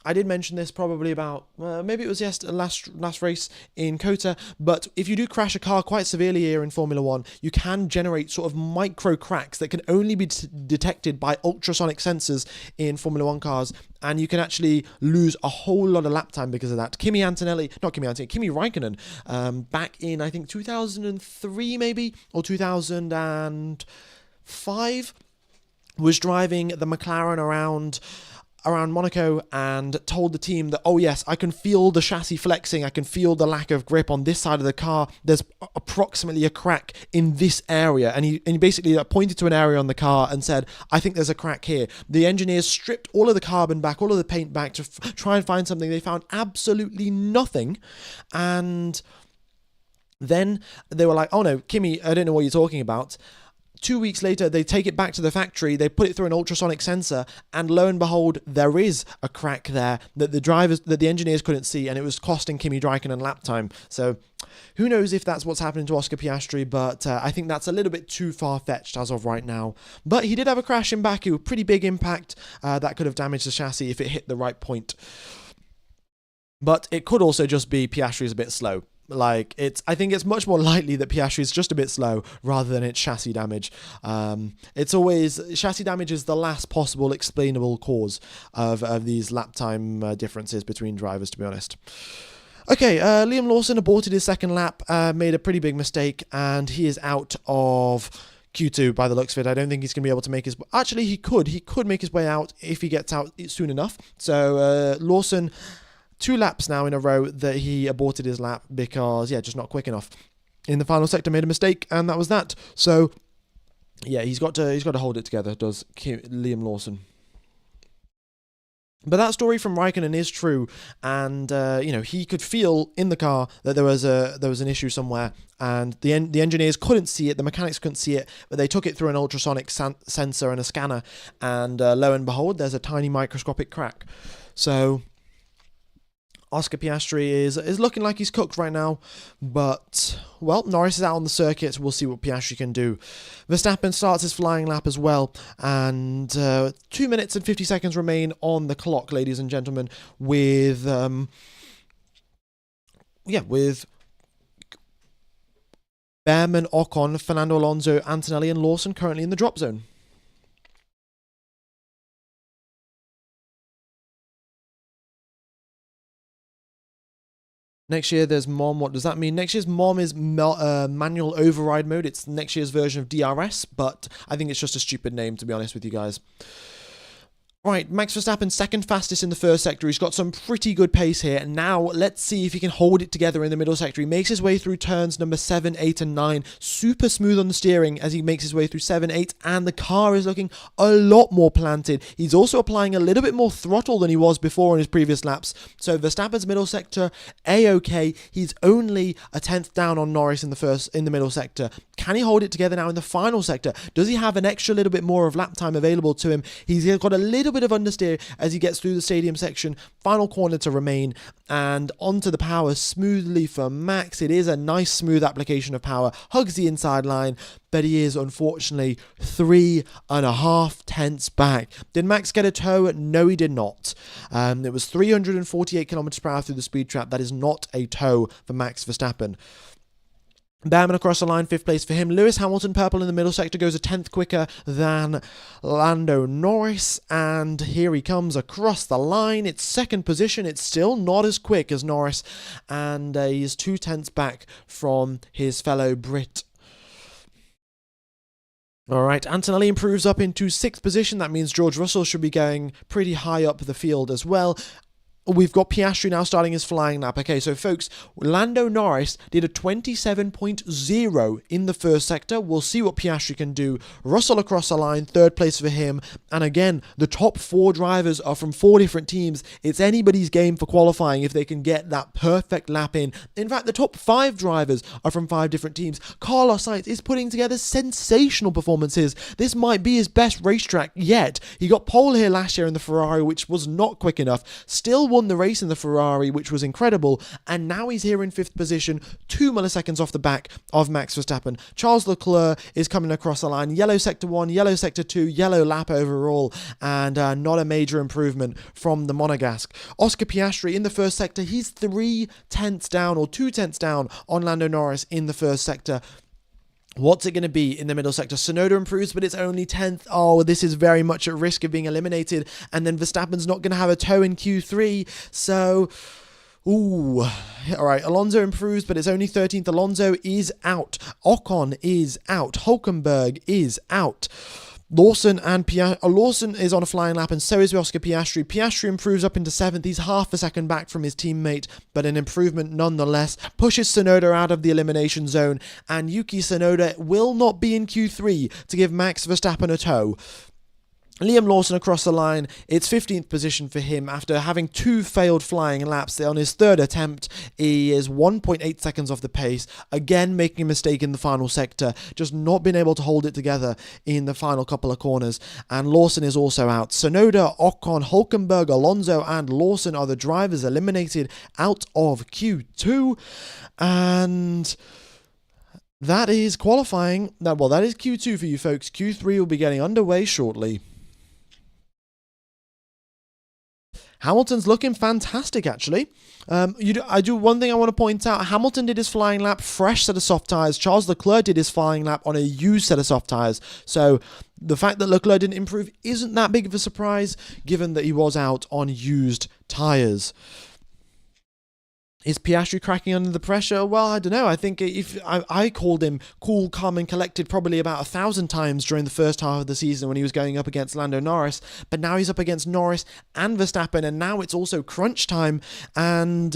I did mention this probably about, maybe it was last race in COTA, but if you do crash a car quite severely here in Formula 1, you can generate sort of micro cracks that can only be detected by ultrasonic sensors in Formula 1 cars, and you can actually lose a whole lot of lap time because of that. Kimi Raikkonen, back in, I think, 2003 maybe, or 2005, was driving the McLaren around Monaco and told the team that, oh yes, I can feel the chassis flexing, I can feel the lack of grip on this side of the car, there's approximately a crack in this area, and he basically pointed to an area on the car and said, I think there's a crack here. The engineers stripped all of the carbon back, all of the paint back to try and find something. They found absolutely nothing, and then they were like, oh no, Kimi, I don't know what you're talking about. 2 weeks later, they take it back to the factory, they put it through an ultrasonic sensor, and lo and behold, there is a crack there that the engineers couldn't see, and it was costing Kimi Raikkonen lap time. So who knows if that's what's happening to Oscar Piastri, but I think that's a little bit too far-fetched as of right now. But he did have a crash in Baku, a pretty big impact that could have damaged the chassis if it hit the right point. But it could also just be Piastri's a bit slow. I think it's much more likely that Piastri is just a bit slow rather than it's chassis damage. It's always, chassis damage is the last possible explainable cause of these lap time differences between drivers, to be honest. Okay, Liam Lawson aborted his second lap, made a pretty big mistake, and he is out of Q2 by the looks of it. I don't think he's going to be able to make his... Actually, he could make his way out if he gets out soon enough. So, Lawson... 2 laps now in a row that he aborted his lap because, yeah, just not quick enough. In the final sector, made a mistake, and that was that. So, yeah, he's got to hold it together, does Liam Lawson. But that story from Raikkonen is true, and he could feel in the car that there was an issue somewhere, and the engineers couldn't see it, the mechanics couldn't see it, but they took it through an ultrasonic sensor and a scanner, and lo and behold, there's a tiny microscopic crack. So Oscar Piastri is looking like he's cooked right now, but, well, Norris is out on the circuit. We'll see what Piastri can do. Verstappen starts his flying lap as well, and 2 minutes and 50 seconds remain on the clock, ladies and gentlemen, with Behrman, Ocon, Fernando Alonso, Antonelli, and Lawson currently in the drop zone. Next year there's MOM. What does that mean? Next year's MOM is manual override mode. It's next year's version of DRS, but I think it's just a stupid name, to be honest with you guys. Right, Max Verstappen second fastest in the first sector. He's got some pretty good pace here. Now, let's see if he can hold it together in the middle sector. He makes his way through turns number 7, 8, and 9. Super smooth on the steering as he makes his way through 7, 8, and the car is looking a lot more planted. He's also applying a little bit more throttle than he was before in his previous laps. So Verstappen's middle sector, A-OK. He's only a 10th down on Norris in the middle sector. Can he hold it together now in the final sector? Does he have an extra little bit more of lap time available to him? He's got a little bit of understeer as he gets through the stadium section. Final corner to remain, and onto the power smoothly for Max. It is a nice smooth application of power, hugs the inside line, but he is unfortunately 3.5 tenths back. Did Max get a toe? No, he did not. It was 348 kilometers per hour through the speed trap. That is not a toe for Max Verstappen. Behrman across the line, 5th place for him. Lewis Hamilton, purple in the middle sector, goes a 10th quicker than Lando Norris. And here he comes across the line. It's 2nd position. It's still not as quick as Norris. And he's 2 tenths back from his fellow Brit. Alright, Antonelli improves up into 6th position. That means George Russell should be going pretty high up the field as well. We've got Piastri now starting his flying lap. Okay, so folks, Lando Norris did a 27.0 in the first sector. We'll see what Piastri can do. Russell across the line, 3rd place for him. And again, the top 4 drivers are from 4 different teams. It's anybody's game for qualifying if they can get that perfect lap in. In fact, the top 5 drivers are from 5 different teams. Carlos Sainz is putting together sensational performances. This might be his best racetrack yet. He got pole here last year in the Ferrari, which was not quick enough. Still won the race in the Ferrari, which was incredible, and now he's here in 5th position, 2 milliseconds off the back of Max Verstappen. Charles Leclerc is coming across the line, yellow sector 1, yellow sector 2, yellow lap overall, and not a major improvement from the Monegasque. Oscar Piastri in the first sector, he's 3 tenths down, or 2 tenths down on Lando Norris in the first sector. What's it going to be in the middle sector? Tsunoda improves, but it's only 10th. Oh, this is very much at risk of being eliminated. And then Verstappen's not going to have a toe in Q3. So, ooh. All right, Alonso improves, but it's only 13th. Alonso is out. Ocon is out. Hulkenberg is out. Lawson is on a flying lap, and so is Oscar Piastri. Piastri improves up into 7th. He's half a second back from his teammate, but an improvement nonetheless. Pushes Tsunoda out of the elimination zone, and Yuki Tsunoda will not be in Q3 to give Max Verstappen a toe. Liam Lawson across the line, it's 15th position for him after having 2 failed flying laps. On his 3rd attempt, he is 1.8 seconds off the pace, again making a mistake in the final sector, just not being able to hold it together in the final couple of corners, and Lawson is also out. Tsunoda, Ocon, Hulkenberg, Alonso and Lawson are the drivers eliminated out of Q2, and that is qualifying. Well, that is Q2 for you folks. Q3 will be getting underway shortly. Hamilton's looking fantastic, actually. I do one thing I want to point out. Hamilton did his flying lap, fresh set of soft tyres. Charles Leclerc did his flying lap on a used set of soft tyres. So the fact that Leclerc didn't improve isn't that big of a surprise, given that he was out on used tyres. Is Piastri cracking under the pressure? Well, I don't know. I think if I called him cool, calm and collected probably about 1,000 times during the first half of the season when he was going up against Lando Norris. But now he's up against Norris and Verstappen, and now it's also crunch time. And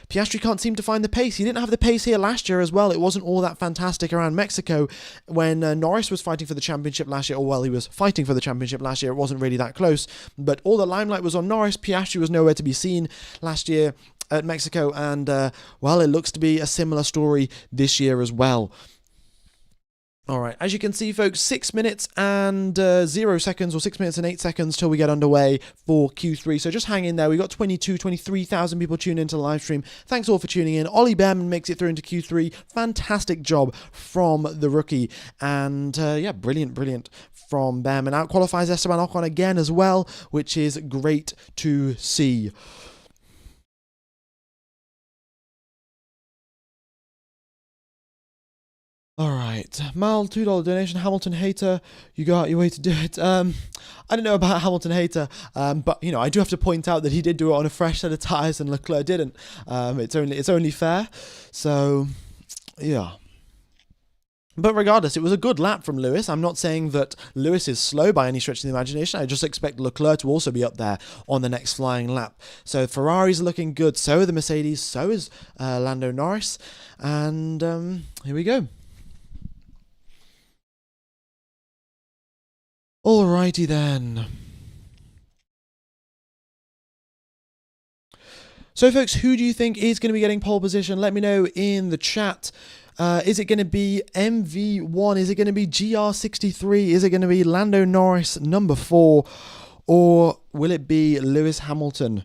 Piastri can't seem to find the pace. He didn't have the pace here last year as well. It wasn't all that fantastic around Mexico when Norris was fighting for the championship last year. Or, well, he was fighting for the championship last year. It wasn't really that close. But all the limelight was on Norris. Piastri was nowhere to be seen last year at Mexico, and well, it looks to be a similar story this year as well. Alright, as you can see folks, 6 minutes and 0 seconds, or 6 minutes and 8 seconds till we get underway for Q3, so just hang in there. We've got 23,000 people tuned into the live stream. Thanks all for tuning in. Ollie Behrman makes it through into Q3. Fantastic job from the rookie, and yeah, brilliant from Behrman. Out qualifies Esteban Ocon again as well, which is great to see. Alright, Mal, $2 donation, Hamilton hater, you got your way to do it. I don't know about Hamilton hater, but, you know, I do have to point out that he did do it on a fresh set of tyres and Leclerc didn't. It's only fair, so, yeah. But regardless, it was a good lap from Lewis. I'm not saying that Lewis is slow by any stretch of the imagination. I just expect Leclerc to also be up there on the next flying lap. So Ferraris are looking good, so are the Mercedes, so is Lando Norris, and here we go. Alrighty then. So folks, who do you think is going to be getting pole position? Let me know in the chat. Is it going to be MV1? Is it going to be GR63? Is it going to be Lando Norris number 4? Or will it be Lewis Hamilton?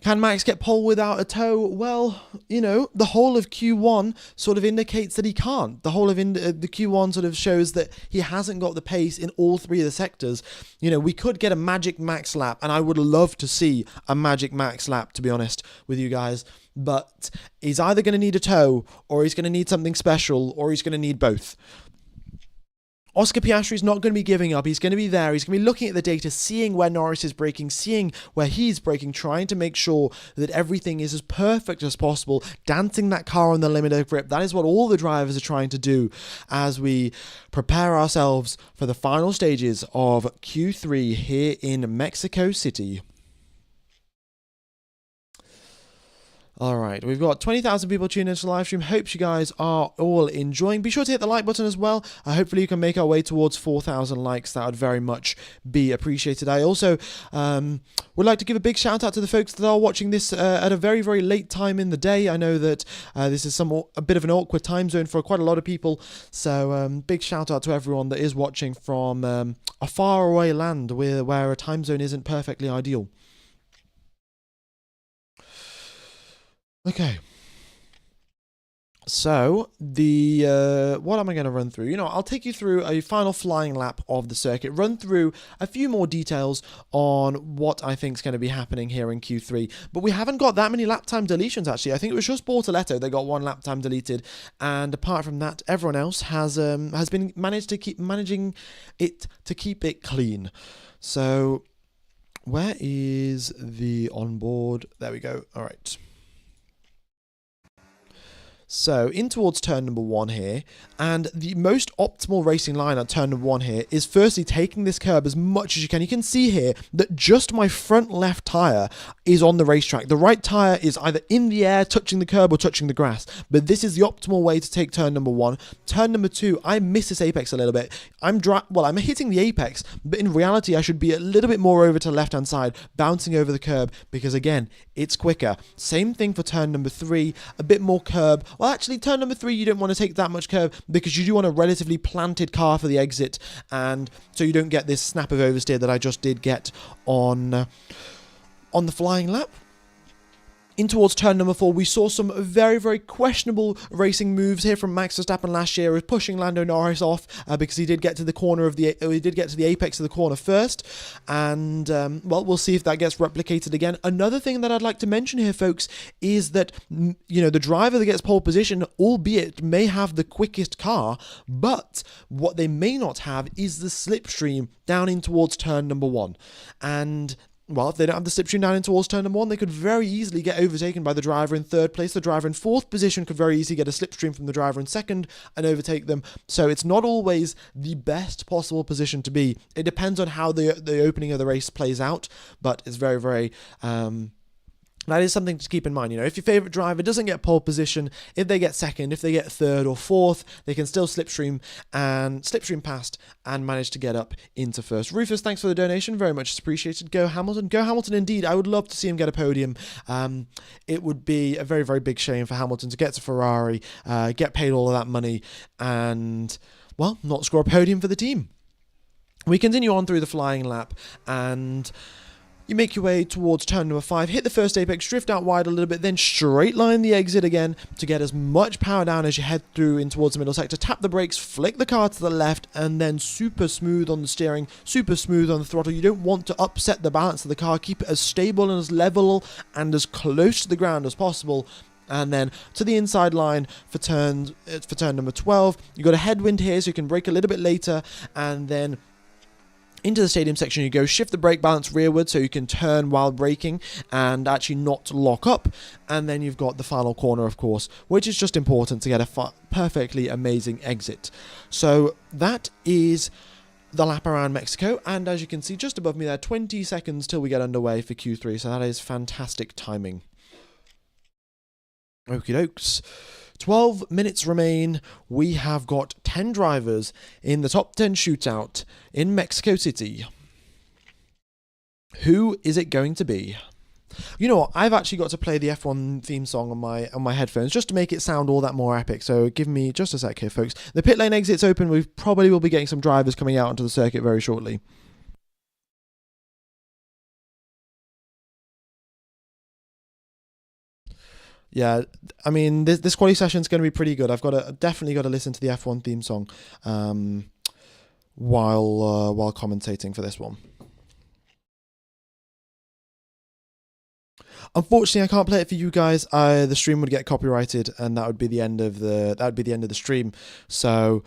Can Max get pole without a toe? Well, the whole of Q1 sort of indicates that he can't. The whole of the Q1 sort of shows that he hasn't got the pace in all three of the sectors. We could get a magic Max lap, and I would love to see a magic Max lap, to be honest with you guys. But he's either going to need a toe, or he's going to need something special, or he's going to need both. Oscar Piastri's not going to be giving up. He's going to be there. He's going to be looking at the data, seeing where Norris is braking, seeing where he's braking, trying to make sure that everything is as perfect as possible, dancing that car on the limit of grip. That is what all the drivers are trying to do as we prepare ourselves for the final stages of Q3 here in Mexico City. All right, we've got 20,000 people tuning into the live stream. Hope you guys are all enjoying. Be sure to hit the like button as well. Hopefully you can make our way towards 4,000 likes. That would very much be appreciated. I also would like to give a big shout out to the folks that are watching this at a very, very late time in the day. I know that this is a bit of an awkward time zone for quite a lot of people. So big shout out to everyone that is watching from a far away land where a time zone isn't perfectly ideal. Okay, so what am I going to run through? I'll take you through a final flying lap of the circuit, run through a few more details on what I think is going to be happening here in Q3. But we haven't got that many lap time deletions, actually. I think it was just Bortoletto that got one lap time deleted, and apart from that, everyone else has been managing it to keep it clean. So where is the onboard? There we go. All right. So in towards turn number 1 here, and the most optimal racing line at turn number 1 here is firstly taking this curb as much as you can. You can see here that just my front left tyre is on the racetrack. The right tyre is either in the air, touching the curb, or touching the grass. But this is the optimal way to take turn number 1. Turn number 2, I miss this apex a little bit. I'm hitting the apex, but in reality I should be a little bit more over to the left-hand side, bouncing over the curb, because again, it's quicker. Same thing for turn number 3, a bit more curb. Well, actually, turn number 3, you don't want to take that much curb because you do want a relatively planted car for the exit, and so you don't get this snap of oversteer that I just did get on the flying lap. In towards turn number 4, we saw some very, very questionable racing moves here from Max Verstappen last year, with pushing Lando Norris off because he did get to the apex of the corner first, and well, we'll see if that gets replicated again. Another thing that I'd like to mention here, folks, is that the driver that gets pole position, albeit may have the quickest car, but what they may not have is the slipstream down in towards turn number 1, and well, if they don't have the slipstream down in towards turn number 1, they could very easily get overtaken by the driver in 3rd place. The driver in 4th position could very easily get a slipstream from the driver in 2nd and overtake them. So it's not always the best possible position to be. It depends on how the opening of the race plays out, but it's very, very that is something to keep in mind. If your favourite driver doesn't get pole position, if they get 2nd, if they get 3rd or 4th, they can still slipstream past and manage to get up into 1st. Rufus, thanks for the donation. Very much appreciated. Go Hamilton. Go Hamilton indeed. I would love to see him get a podium. It would be a very, very big shame for Hamilton to get to Ferrari, get paid all of that money, and, well, not score a podium for the team. We continue on through the flying lap, and you make your way towards turn number 5, hit the first apex, drift out wide a little bit, then straight line the exit again to get as much power down as you head through in towards the middle sector. Tap the brakes, flick the car to the left, and then super smooth on the steering, super smooth on the throttle. You don't want to upset the balance of the car. Keep it as stable and as level and as close to the ground as possible. And then to the inside line for turn number 12. You've got a headwind here, so you can brake a little bit later, and then into the stadium section you go, shift the brake balance rearward so you can turn while braking and actually not lock up. And then you've got the final corner, of course, which is just important to get a perfectly amazing exit. So that is the lap around Mexico, and as you can see just above me there, 20 seconds till we get underway for Q3, so that is fantastic timing. Okie dokes. 12 minutes remain. We have got 10 drivers in the top 10 shootout in Mexico City. Who is it going to be? You know what? I've actually got to play the F1 theme song on my headphones just to make it sound all that more epic. So give me just a sec here, folks. The pit lane exit's open. We probably will be getting some drivers coming out onto the circuit very shortly. Yeah, I mean, this quality session is going to be pretty good. Definitely got to listen to the F1 theme song while commentating for this one. Unfortunately, I can't play it for you guys. The stream would get copyrighted, and that would be the end of the stream. So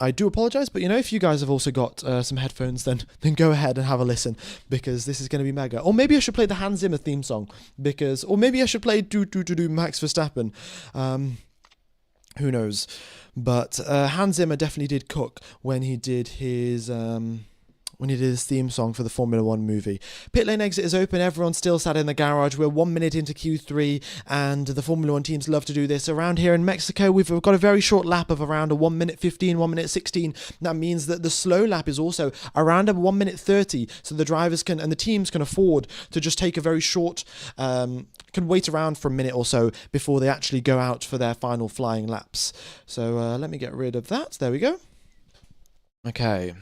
I do apologize, but if you guys have also got some headphones, then go ahead and have a listen, because this is going to be mega. Or maybe I should play the Hans Zimmer theme song, or maybe I should play Do Do Do Do Max Verstappen. Who knows? But Hans Zimmer definitely did cook when he did his theme song for the Formula 1 movie. Pit lane exit is open, everyone's still sat in the garage. We're 1 minute into Q3, and the Formula 1 teams love to do this. Around here in Mexico, we've got a very short lap of around a 1 minute 15, 1 minute 16. That means that the slow lap is also around a 1 minute 30, so the drivers and the teams can afford to just take a very short, can wait around for a minute or so before they actually go out for their final flying laps. So let me get rid of that. There we go. Okay.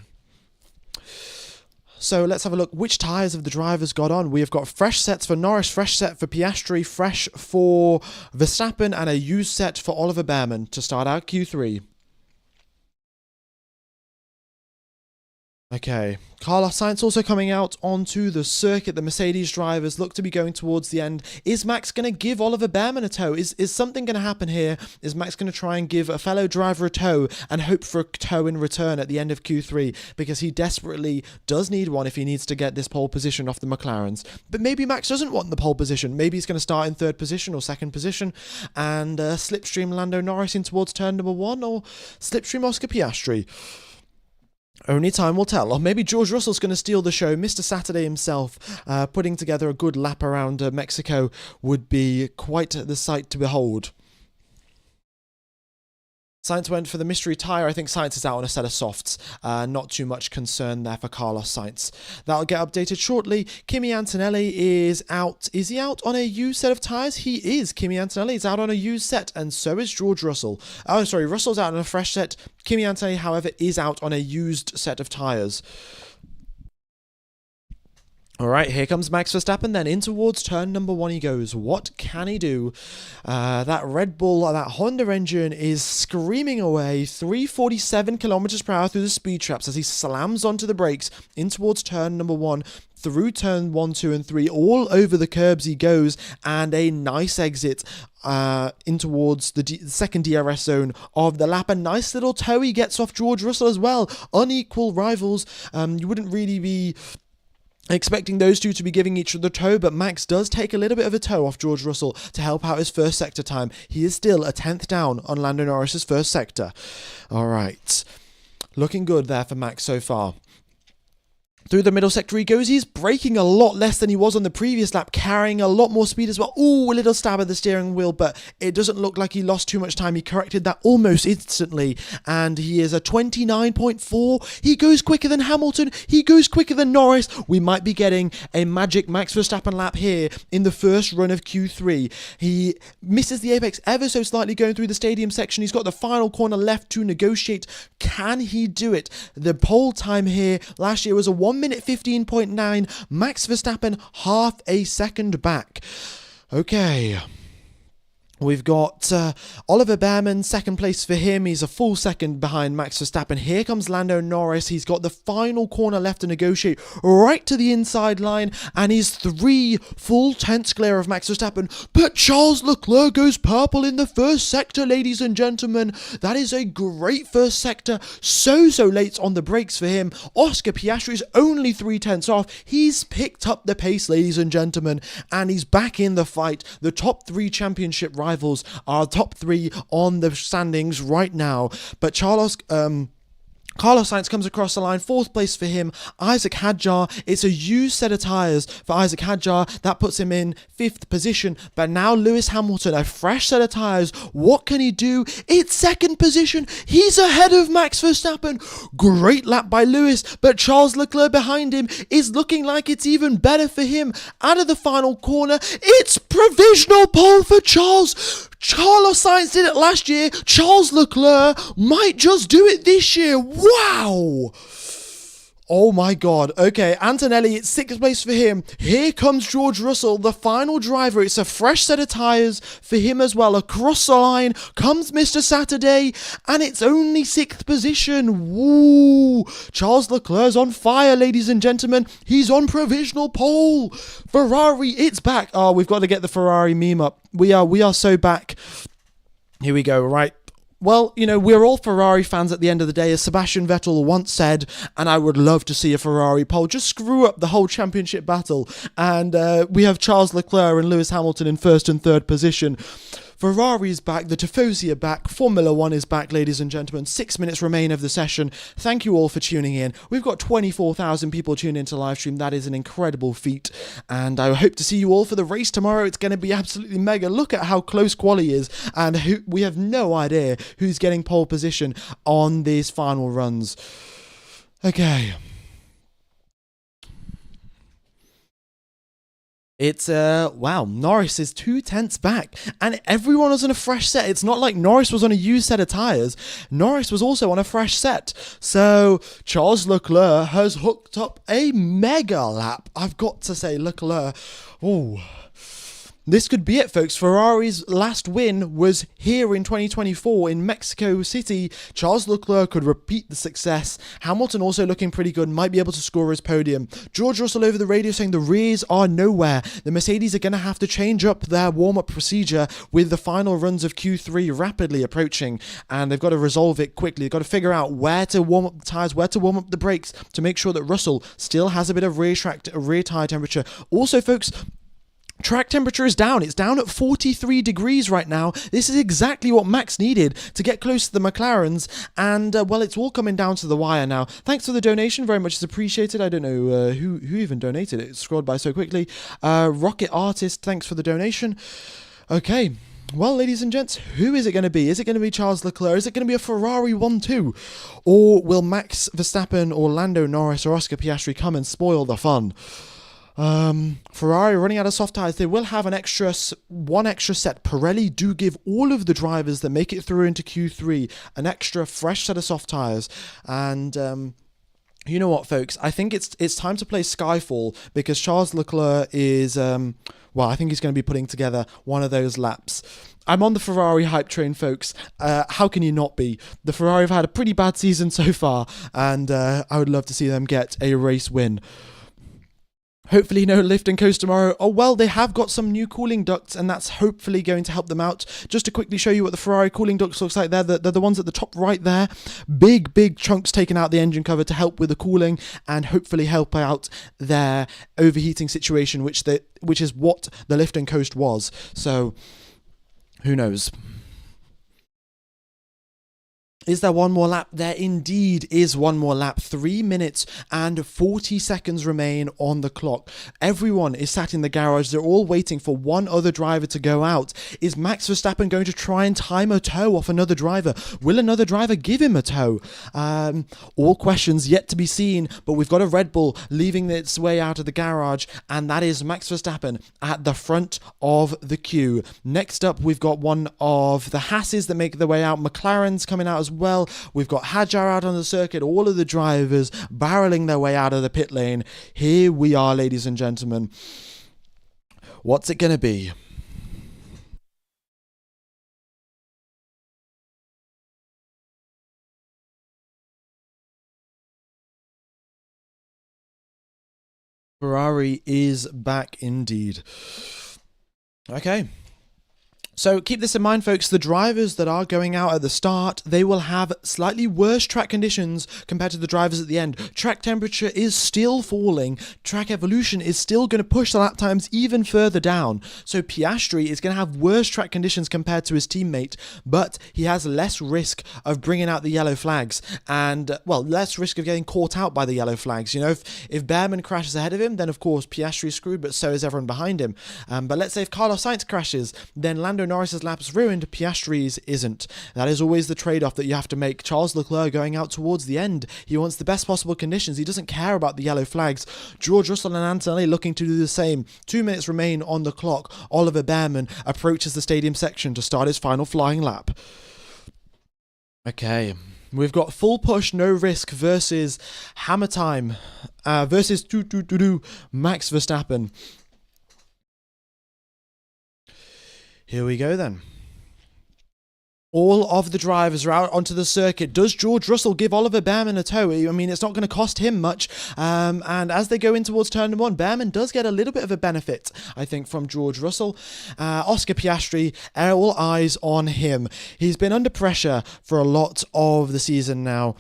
So let's have a look which tyres have the drivers got on. We have got fresh sets for Norris, fresh set for Piastri, fresh for Verstappen, and a used set for Oliver Behrman to start out Q3. Okay, Carlos Sainz also coming out onto the circuit. The Mercedes drivers look to be going towards the end. Is Max going to give Oliver Behrman a tow? Is something going to happen here? Is Max going to try and give a fellow driver a tow and hope for a tow in return at the end of Q3? Because he desperately does need one if he needs to get this pole position off the McLarens. But maybe Max doesn't want the pole position. Maybe he's going to start in third position or second position and slipstream Lando Norris in towards turn number 1, or slipstream Oscar Piastri. Only time will tell. Or maybe George Russell's going to steal the show. Mr. Saturday himself, putting together a good lap around Mexico would be quite the sight to behold. Sainz went for the mystery tyre. I think Sainz is out on a set of softs. Not too much concern there for Carlos Sainz. That'll get updated shortly. Kimi Antonelli is out. Is he out on a used set of tyres? He is. Kimi Antonelli is out on a used set, and so is George Russell. Oh, sorry, Russell's out on a fresh set. Kimi Antonelli, however, is out on a used set of tyres. All right, here comes Max Verstappen then. In towards turn number 1 he goes. What can he do? That Red Bull, that Honda engine is screaming away 347 kilometers per hour through the speed traps as he slams onto the brakes in towards turn number 1. Through turn 1, 2, and 3, all over the curbs he goes, and a nice exit in towards the second DRS zone of the lap. A nice little tow he gets off George Russell as well. Unequal rivals. You wouldn't really be expecting those two to be giving each other a tow, but Max does take a little bit of a tow off George Russell to help out his first sector time. He is still a 10th down on Lando Norris's first sector. All right. Looking good there for Max so far. Through the middle sector he goes. He's braking a lot less than he was on the previous lap, carrying a lot more speed as well. Ooh, a little stab at the steering wheel, but it doesn't look like he lost too much time. He corrected that almost instantly, and he is a 29.4. He goes quicker than Hamilton. He goes quicker than Norris. We might be getting a magic Max Verstappen lap here in the first run of Q3. He misses the apex ever so slightly going through the stadium section. He's got the final corner left to negotiate. Can he do it? The pole time here last year was a 1 minute 15.9. Max Verstappen half a second back. Okay. We've got Oliver Behrman, second place for him. He's a full second behind Max Verstappen. Here comes Lando Norris. He's got the final corner left to negotiate right to the inside line, and he's 3 full tenths clear of Max Verstappen. But Charles Leclerc goes purple in the first sector, ladies and gentlemen. That is a great first sector. So late on the brakes for him. Oscar Piastri is only 3 tenths off. He's picked up the pace, ladies and gentlemen, and he's back in the fight. The top 3 championship rivals are top 3 on the standings right now. But Carlos Sainz comes across the line, 4th place for him. Isaac Hadjar, it's a used set of tyres for Isaac Hadjar. That puts him in 5th position. But now Lewis Hamilton, a fresh set of tyres. What can he do? It's 2nd position. He's ahead of Max Verstappen. Great lap by Lewis, but Charles Leclerc behind him is looking like it's even better for him. Out of the final corner, it's provisional pole for Charles. Carlos Sainz did it last year. Charles Leclerc might just do it this year. Wow! Oh my God. Okay, Antonelli, it's 6th place for him. Here comes George Russell, the final driver. It's a fresh set of tyres for him as well. Across the line comes Mr. Saturday, and it's only 6th position. Woo! Charles Leclerc's on fire, ladies and gentlemen. He's on provisional pole. Ferrari, it's back. Oh, we've got to get the Ferrari meme up. We are so back. Here we go, right? Well, you know, we're all Ferrari fans at the end of the day, as Sebastian Vettel once said, and I would love to see a Ferrari pole just screw up the whole championship battle. And we have Charles Leclerc and Lewis Hamilton in 1st and 3rd position. Ferrari's back, the Tifosi are back, Formula 1 is back, ladies and gentlemen. 6 minutes remain of the session. Thank you all for tuning in. We've got 24,000 people tuned into live stream. That is an incredible feat. And I hope to see you all for the race tomorrow. It's going to be absolutely mega. Look at how close QUALI is. And we have no idea who's getting pole position on these final runs. Okay. It's, wow, Norris is 2/10 back, and everyone was on a fresh set. It's not like Norris was on a used set of tyres. Norris was also on a fresh set. So, Charles Leclerc has hooked up a mega lap. I've got to say, Leclerc, oh, this could be it, folks. Ferrari's last win was here in 2024 in Mexico City. Charles Leclerc could repeat the success. Hamilton also looking pretty good, might be able to score his podium. George Russell over the radio saying the rears are nowhere. The Mercedes are going to have to change up their warm-up procedure with the final runs of Q3 rapidly approaching, and they've got to resolve it quickly. They've got to figure out where to warm up the tyres, where to warm up the brakes to make sure that Russell still has a bit of rear tyre temperature. Also, folks, track temperature is down. It's down at 43 degrees right now. This is exactly what Max needed to get close to the McLarens. And, well, it's all coming down to the wire now. Thanks for the donation. Very much appreciated. I don't know who even donated it. It scrolled by so quickly. Rocket Artist, thanks for the donation. Okay. Well, ladies and gents, who is it going to be? Is it going to be Charles Leclerc? Is it going to be a Ferrari 1-2? Or will Max Verstappen or Lando Norris or Oscar Piastri come and spoil the fun? Ferrari running out of soft tyres. They will have one extra set. Pirelli do give all of the drivers that make it through into Q3 an extra fresh set of soft tyres. And you know what, folks? I think it's time to play Skyfall, because Charles Leclerc is well, I think he's going to be putting together one of those laps. I'm on the Ferrari hype train, folks. How can you not be? The Ferrari have had a pretty bad season so far, and I would love to see them get a race win. Hopefully no lift and coast tomorrow. Oh, well, they have got some new cooling ducts, and that's hopefully going to help them out. Just to quickly show you what the Ferrari cooling ducts looks like there. They're the ones at the top right there. Big chunks taken out the engine cover to help with the cooling and hopefully help out their overheating situation, which is what the lift and coast was. So, who knows? Is there one more lap? There indeed is one more lap. 3 minutes and 40 seconds remain on the clock. Everyone is sat in the garage. They're all waiting for one other driver to go out. Is Max Verstappen going to try and time a toe off another driver? Will another driver give him a toe? All questions yet to be seen, but we've got a Red Bull leaving its way out of the garage, and that is Max Verstappen at the front of the queue. Next up, we've got one of the Hasses that make their way out. McLaren's coming out as well. We've got Hadjar out on the circuit, all of the drivers barreling their way out of the pit lane. Here we are, ladies and gentlemen. What's it going to be? Ferrari is back indeed. Okay. So keep this in mind, folks. The drivers that are going out at the start, they will have slightly worse track conditions compared to the drivers at the end. Track temperature is still falling. Track evolution is still going to push the lap times even further down. So Piastri is going to have worse track conditions compared to his teammate, but he has less risk of bringing out the yellow flags and, well, less risk of getting caught out by the yellow flags. You know, if Behrman crashes ahead of him, then of course Piastri is screwed, but so is everyone behind him. But let's say if Carlos Sainz crashes, then Lando Norris's lap's ruined, Piastri's isn't. That is always the trade-off that you have to make. Charles Leclerc going out towards the end, he wants the best possible conditions. He doesn't care about the yellow flags. George Russell and Antonelli looking to do the same. 2 minutes remain on the clock. Oliver Behrman approaches the stadium section to start his final flying lap. Okay. we've got full push, no risk versus hammer time versus Max Verstappen. Here we go then. All of the drivers are out onto the circuit. Does George Russell give Oliver Bearman a tow? I mean, it's not going to cost him much. And as they go in towards turn 1, Bearman does get a little bit of a benefit, I think, from George Russell. Oscar Piastri, all eyes on him. He's been under pressure for a lot of the season now.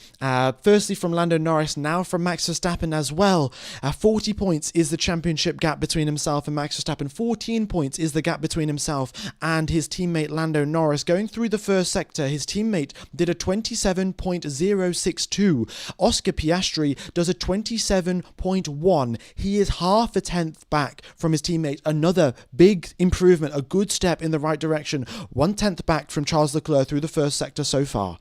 Firstly from Lando Norris, now from Max Verstappen as well. 40 points is the championship gap between himself and Max Verstappen. 14 points is the gap between himself and his teammate Lando Norris. Going through the first sector, his teammate did a 27.062. Oscar Piastri does a 27.1. He is half a tenth back from his teammate. Another big improvement, a good step in the right direction. 1/10 back from Charles Leclerc through the first sector so far.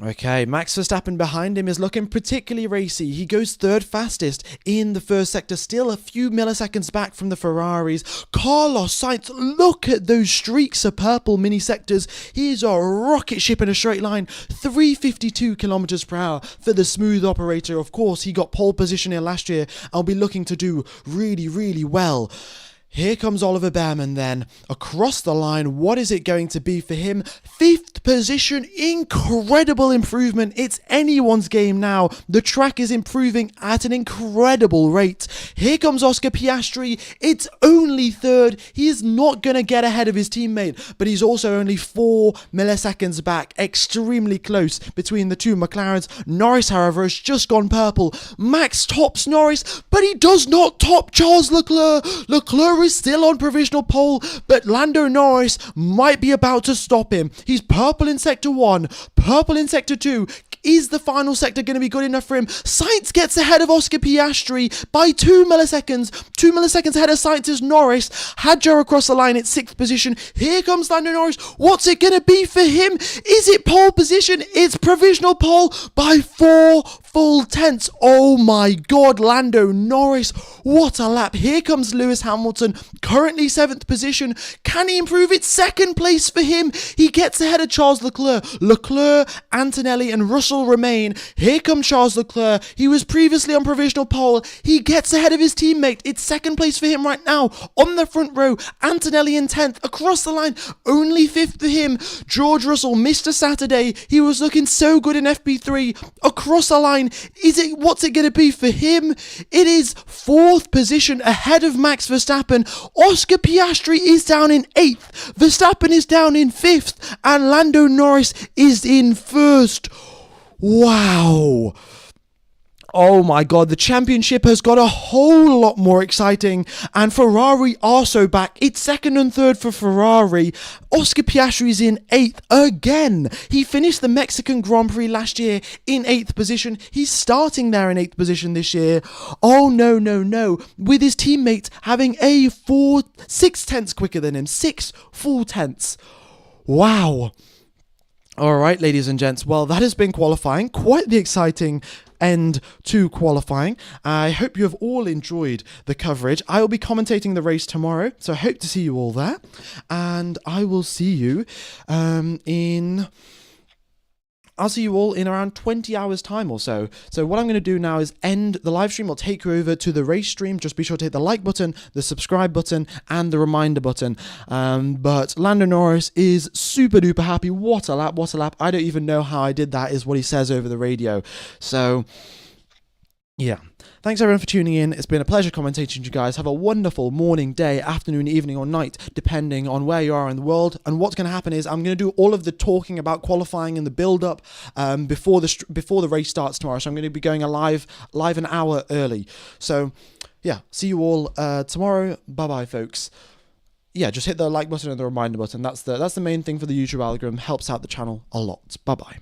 Okay, Max Verstappen behind him is looking particularly racy. He goes third fastest in the first sector, still a few milliseconds back from the Ferraris. Carlos Sainz, look at those streaks of purple mini sectors. He is a rocket ship in a straight line. 352 kilometers per hour for the smooth operator. Of course, he got pole position here last year. I'll be looking to do really, really well. Here comes Oliver Bearman then, across the line. What is it going to be for him? 5th position, incredible improvement. It's anyone's game now. The track is improving at an incredible rate. Here comes Oscar Piastri. It's only 3rd. He is not going to get ahead of his teammate, but he's also only 4 milliseconds back. Extremely close between the two McLarens. Norris, however, has just gone purple. Max tops Norris, but he does not top Charles Leclerc. Leclerc is still on provisional pole, but Lando Norris might be about to stop him. He's purple in sector 1, purple in sector 2. Is the final sector going to be good enough for him? Sainz gets ahead of Oscar Piastri by 2 milliseconds. 2 milliseconds ahead of Sainz is Norris. Hadjar across the line at 6th position. Here comes Lando Norris. What's it going to be for him? Is it pole position? It's provisional pole by 4 full tenths. Oh my God, Lando Norris. What a lap. Here comes Lewis Hamilton, currently 7th position. Can he improve it? 2nd place for him. He gets ahead of Charles Leclerc. Leclerc, Antonelli and Russell remain. Here comes Charles Leclerc. He was previously on provisional pole. He gets ahead of his teammate. It's 2nd place for him right now. On the front row, Antonelli in 10th. Across the line, only 5th for him. George Russell, Mr. Saturday. He was looking so good in FP3. Across the line, what's it going to be for him? It is 4th position ahead of Max Verstappen. Oscar Piastri is down in 8th. Verstappen is down in 5th. And Lando Norris is in 1st. Wow. Oh my God, the championship has got a whole lot more exciting, and Ferrari are so back. It's 2nd and 3rd for Ferrari. Oscar Piastri is in 8th again. He finished the Mexican Grand Prix last year in 8th position. He's starting there in 8th position this year. Oh no, no, no. With his teammate having 6 tenths quicker than him. 6 full tenths. Wow. All right, ladies and gents. Well, that has been qualifying. Quite the exciting end to qualifying. I hope you have all enjoyed the coverage. I will be commentating the race tomorrow, so I hope to see you all there. And I will see you I'll see you all in around 20 hours time or so. So what I'm going to do now is end the live stream. I'll take you over to the race stream. Just be sure to hit the like button, the subscribe button, and the reminder button. But Lando Norris is super duper happy. What a lap, what a lap. I don't even know how I did that, is what he says over the radio. So, yeah. Thanks everyone for tuning in. It's been a pleasure commentating to you guys. Have a wonderful morning, day, afternoon, evening, or night, depending on where you are in the world. And what's going to happen is I'm going to do all of the talking about qualifying and the build-up before the race starts tomorrow. So I'm going to be going live an hour early. So yeah, see you all tomorrow. Bye-bye, folks. Yeah, just hit the like button and the reminder button. That's the main thing for the YouTube algorithm. Helps out the channel a lot. Bye-bye.